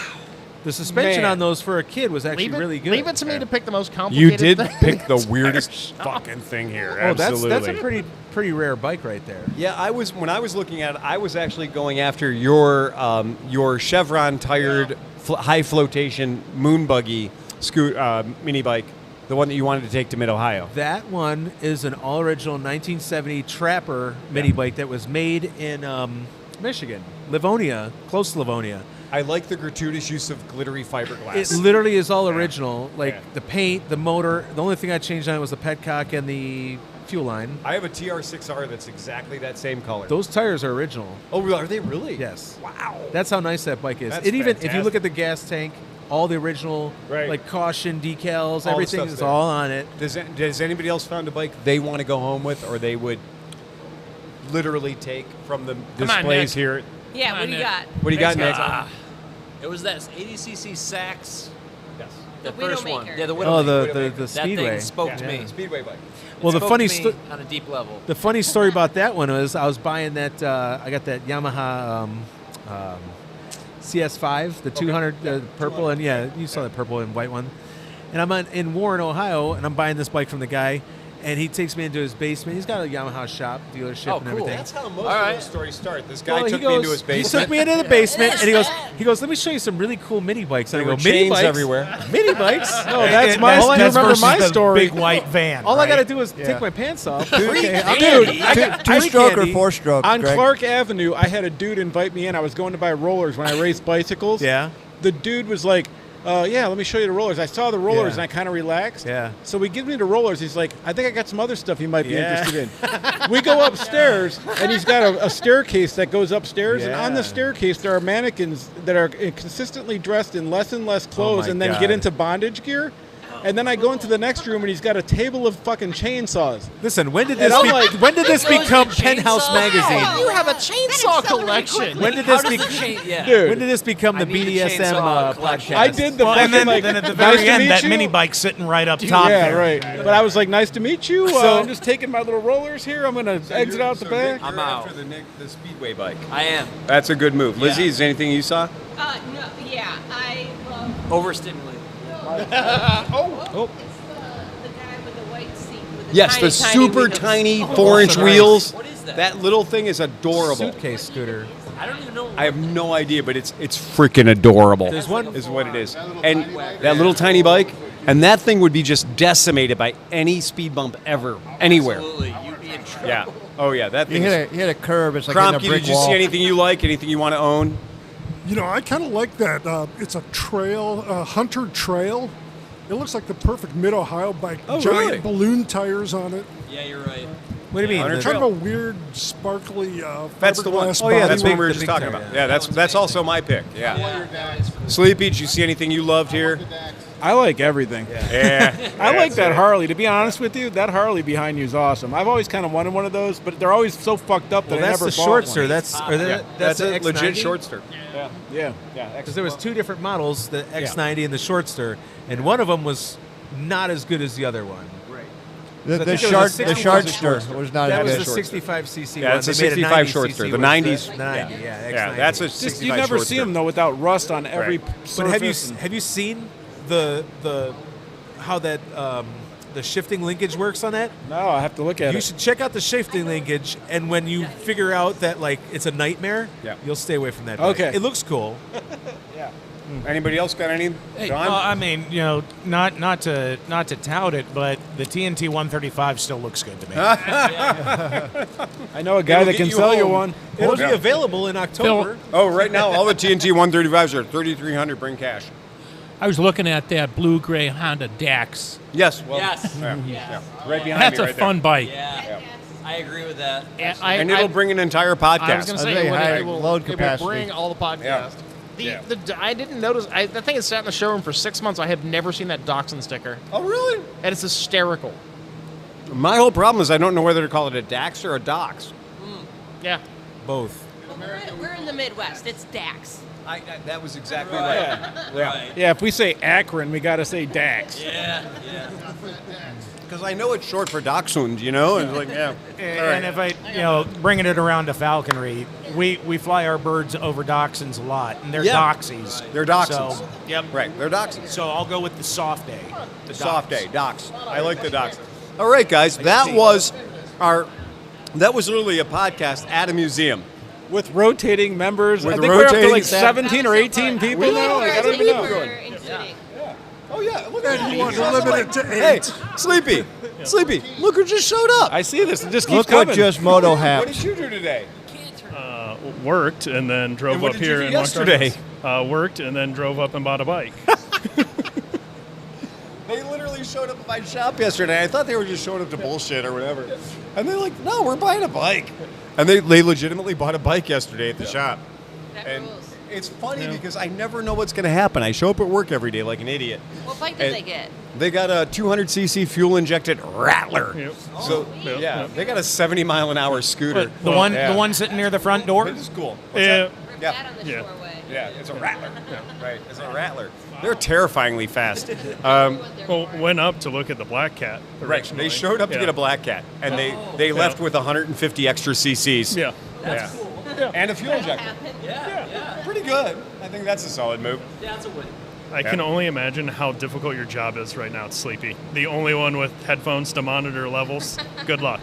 The suspension Man. on those for a kid was actually really good. Leave it to me to pick the most You complicated did thing. pick the weirdest fucking thing here. Oh, Absolutely. that's a pretty rare bike right there. Yeah, when I was looking at it, I was actually going after your Chevron tired high flotation moon buggy mini bike, the one that you wanted to take to Mid Ohio. That one is an all original 1970 Trapper mini bike that was made in Michigan, Livonia, close to Livonia. I like the gratuitous use of glittery fiberglass. It literally is all original. Like Yeah. the paint, the motor. The only thing I changed on it was the petcock and the fuel line. I have a TR6R that's exactly that same color. Those tires are original. Oh, are they really? Yes. Wow. That's how nice that bike is. That's It even if you fantastic. look at the gas tank, all the original Right. like caution decals, the everything stuff's is there. all on it. Does anybody else found a bike they want to go home with, or they would literally take from the Come on, displays Nick. here? Yeah, Come what on, do you Nick. got? What do you got, Nick? It was that 80cc Sachs. Yes. The The first one. Widowmaker. Yeah, the Oh, Widowmaker. the That Speedway. thing spoke to Yeah. me. Speedway bike. Well, the Spoke funny to me sto- on a deep level. the funny story about that one was I was buying that. I got that Yamaha CS5, the 200, the purple, and yeah, you saw the purple and white one. And I'm in Warren, Ohio, and I'm buying this bike from the guy, And he takes me into his basement. He's got a Yamaha shop, dealership, and everything. That's how most of those stories start. This guy Well, took me into his basement. He took me into the basement, and he goes, let me show you some really cool mini bikes. And I go, chains mini bikes everywhere. Mini bikes? No, that's my. That's Do you remember versus my the story? big white van. All I got to right? do is Yeah. take my pants off. Okay, Dude, I got two-stroke or candy. four-stroke, On Greg? Clark Avenue, I had a dude invite me in. I was going to buy rollers when I raced bicycles. Yeah. The dude was like, yeah, let me show you the rollers. I saw the rollers Yeah. and I kind of relaxed. Yeah. So he gives me the rollers. He's like, I think I got some other stuff you might be Yeah. interested in. We go upstairs and he's got a staircase that goes upstairs. And on the Yeah. staircase, there are mannequins that are consistently dressed in less and less clothes my and then God. get into bondage gear. And then I go into the next room and he's got a table of fucking chainsaws. Listen, when did And this I'm be, like, when did this become Penthouse chainsaw? magazine? You have a chainsaw collection. When did How this does be, the chain? Yeah. Dude. when did this become the I need a BDSM chainsaw collection. podcast? I did the Well, fucking and then, like, then at the nice very to end, meet that you. mini bike sitting right up top Yeah, there. right. But I was like, nice to meet you. So- I'm just taking my little rollers here. I'm going to exit out the back. I'm out. After the Speedway bike. I am That's a good move. Lizzie, is there anything you saw? No, yeah, I love overstimulated. the guy with the white seat with the Yes, tiny, the tiny super wheels. tiny 4-inch wheels. What is that? That little thing is adorable. Suitcase scooter. I don't even know. I have no idea, but it's freaking adorable. There's one- is what it is. And that little tiny bike, and that thing would be just decimated by any speed bump ever, anywhere. Absolutely, you'd be in trouble. Yeah. Oh yeah, that You thing. hit a curb, it's like hitting a Kromke, brick did you wall. see anything you like? Anything you want to own? You know, I kind of like that. It's a trail, Hunter Trail. It looks like the perfect mid-Ohio bike. Oh, Giant really? balloon tires on it. Yeah, you're right. What do you mean? Hunter The- Trail. Kind of a weird, sparkly That's the one. fiberglass Oh, yeah, body. That's the one big- we were the just big talking tire, about. yeah. Yeah, that's also my pick. Yeah. Sleepy, did you see anything you loved here? I like everything. Yeah. I like that Harley. To be honest with you, that Harley behind you is awesome. I've always kind of wanted one of those, but they're always so fucked up that Well, I that's never the bought Shortster. one. That's That's the a legit X90. shortster. Yeah. Because there was two different models, the X90 and the Shortster, and one of them was not as good as the other one. The, I the, think it shard, was a the 60 Shardster was not That as was good. the 65cc Yeah, one. it's a They made 65 90cc Shortster. The was 90s. The 90, yeah, X90. Yeah, that's a Just 65 you never Shortster. see them though without rust on every surface. But and- have you seen the how that the shifting linkage works on that? No, I have to look at You it. should check out the shifting linkage, and when you figure out that like it's a nightmare, Yeah. you'll stay away from that bike. Okay. It looks cool. Anybody else got any? Hey, John? well, I mean, you know, not to tout it, but the TNT 135 still looks good to me. I know a guy It'll that get can you sell you home. one. It'll be available in October. Oh, right now all the TNT 135s are $3,300. Bring cash. I was looking at that blue-gray Honda Dax. Yes. Well, Yes. Yeah, Yes. yeah. Right behind That's me. a right fun bike. Yeah. I agree with that. And it'll bring an entire podcast. I was going to say very it, high it will, load it will capacity. bring all the podcasts. Yeah. Yeah. I didn't notice. The thing has sat in the showroom for 6 months. I have never seen that Dachshund sticker, Oh, really? and it's hysterical. My whole problem is I don't know whether to call it a Dax or a Dox. Yeah. Both. We're in the Midwest. It's Dax. That was exactly right. Yeah. Yeah, if we say Akron, we got to say Dax. Yeah. Because I know it's short for Dachshund, you know? And it's like, yeah. And if I, bringing it around to falconry, we fly our birds over dachshunds a lot, and they're Yeah. doxies. They're Dachshunds. So, yep. Right, they're Dachshunds. So I'll go with the soft A. The Soft dox. day, Dox. I like the Dox. All right, guys, that was literally a podcast at a museum. With rotating members. With I think we're up to rotating like staff. 17 or 18 people now. Like, I don't even know. Including. Oh, yeah, look at You want to limit it to 8. Hey, Sleepy, look who just showed up. I see this. It just keeps Look coming. what just Moto What has. did you do today? Worked and then drove And what up did you here do and yesterday? worked and then drove up and bought a bike. They literally showed up at my shop yesterday. I thought they were just showing up to bullshit or whatever. And they're like, no, we're buying a bike. And they legitimately bought a bike yesterday at the shop. That And rules. it's funny because I never know what's going to happen. I show up at work every day like an idiot. What bike did And they get? They got a 200cc fuel-injected Rattler. Yep. So, yeah, they got a 70-mile-an-hour scooter. The one, Yeah. the one sitting near the front door. It is cool. Yeah. Rip Yeah. that on the Yeah. shoreway. Yeah, it's a Rattler. Right, it's a Rattler. They're terrifyingly fast. Well, went up to look at the Black Cat. Right, originally. they showed up to Yeah. get a Black Cat, and they left with 150 extra cc's. Yeah. That's cool. And a fuel injector. Happened. Yeah. Pretty good. I think that's a solid move. Yeah, that's a win. I can only imagine how difficult your job is right now. It's sleepy. The only one with headphones to monitor levels. Good luck.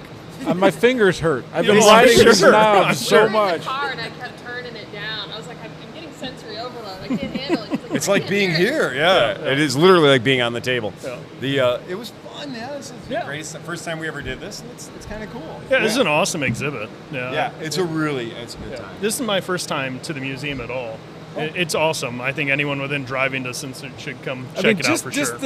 My fingers hurt. I've been Yeah, riding I'm this sure. knob I'm so sure. much. Hard, I kept turning it down. I was like, I'm getting sensory overload. I can't handle it. It's like being here. Yeah. It is literally like being on the table. Yeah. It was fun. Yeah, this is great. It's the first time we ever did this, and it's kind of cool. Yeah, this is an awesome exhibit. Yeah, it's a good time. This is my first time to the museum at all. It's awesome. I think anyone within driving distance should come check it out for sure.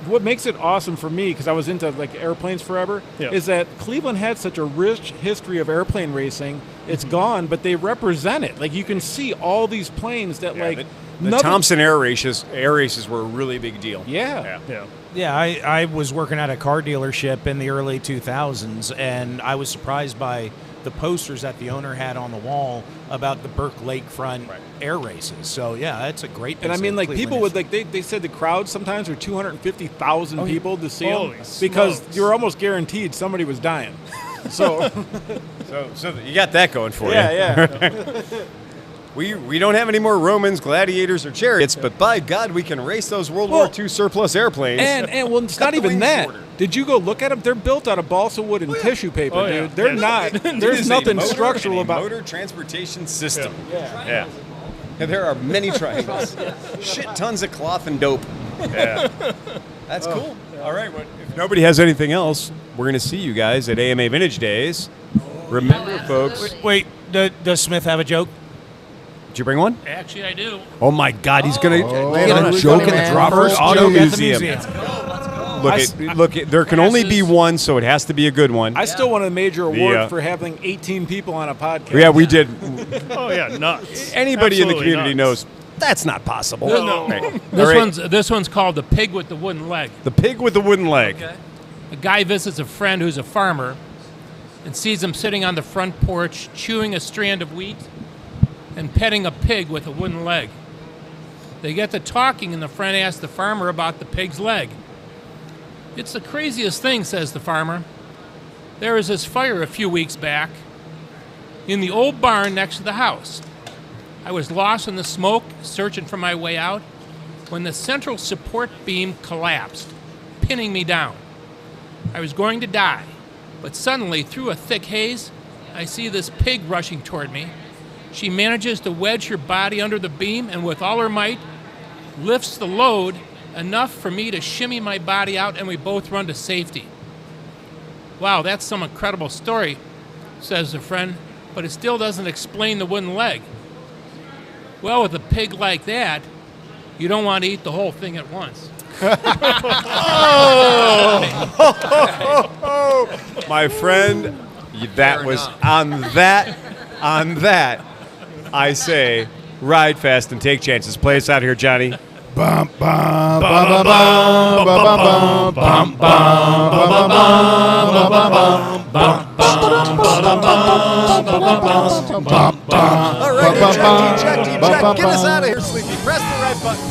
What makes it awesome for me, because I was into like airplanes forever, is that Cleveland had such a rich history of airplane racing. It's gone, but they represent it. Like you can see all these planes that the Thompson air races were a really big deal. Yeah. Yeah, I was working at a car dealership in the early 2000s, and I was surprised by the posters that the owner had on the wall about the Burke Lakefront air races. So, yeah, that's a great piece. And I mean, of like, Cleveland people would, history. like, they said the crowd sometimes were 250,000 people to see them Holy because smokes. you were almost guaranteed somebody was dying. So, so you got that going for you. Yeah. We don't have any more Romans, gladiators, or chariots, but by God, we can race those World War II surplus airplanes. And well, it's not the even wings that. shorter. Did you go look at them? They're built out of balsa wood and tissue paper, Oh, yeah. dude. They're not. It There's is nothing a motor structural and a about. motor transportation system. Yeah. And there are many triangles. Shit tons of cloth and dope. Yeah. That's cool. All right. Well, if nobody has anything else, we're going to see you guys at AMA Vintage Days. Remember, folks. Wait, does Smith have a joke? Did you bring one? Actually, I do. Oh my God, he's gonna Lay it on us, joke in the man. Crawford First Auto joke at the Museum. museum. Look, there can only be one, so it has to be a good one. I still won a major award The, for having 18 people on a podcast. Yeah, we did. Oh yeah, nuts. Anybody in the Absolutely community nuts. knows that's not possible. No. Right. All This one's called the pig with the wooden leg. the pig with the wooden leg. Okay. A guy visits a friend who's a farmer and sees him sitting on the front porch chewing a strand of wheat and petting a pig with a wooden leg. They get to talking, and the friend asks the farmer about the pig's leg. "It's the craziest thing," says the farmer. "There was this fire a few weeks back in the old barn next to the house. I was lost in the smoke, searching for my way out, when the central support beam collapsed, pinning me down. I was going to die, but suddenly, through a thick haze, I see this pig rushing toward me. She manages to wedge her body under the beam and with all her might lifts the load enough for me to shimmy my body out, and we both run to safety." "Wow, that's some incredible story," says the friend, "but it still doesn't explain the wooden leg." "Well, with a pig like that, you don't want to eat the whole thing at once." My friend, that was on that. I say, ride fast and take chances. Play us out here, Johnny. Bum, bum, bum, bum, bum, bum, bum, bum, All right, eject, get us out of here, Sleepy. Press the right button.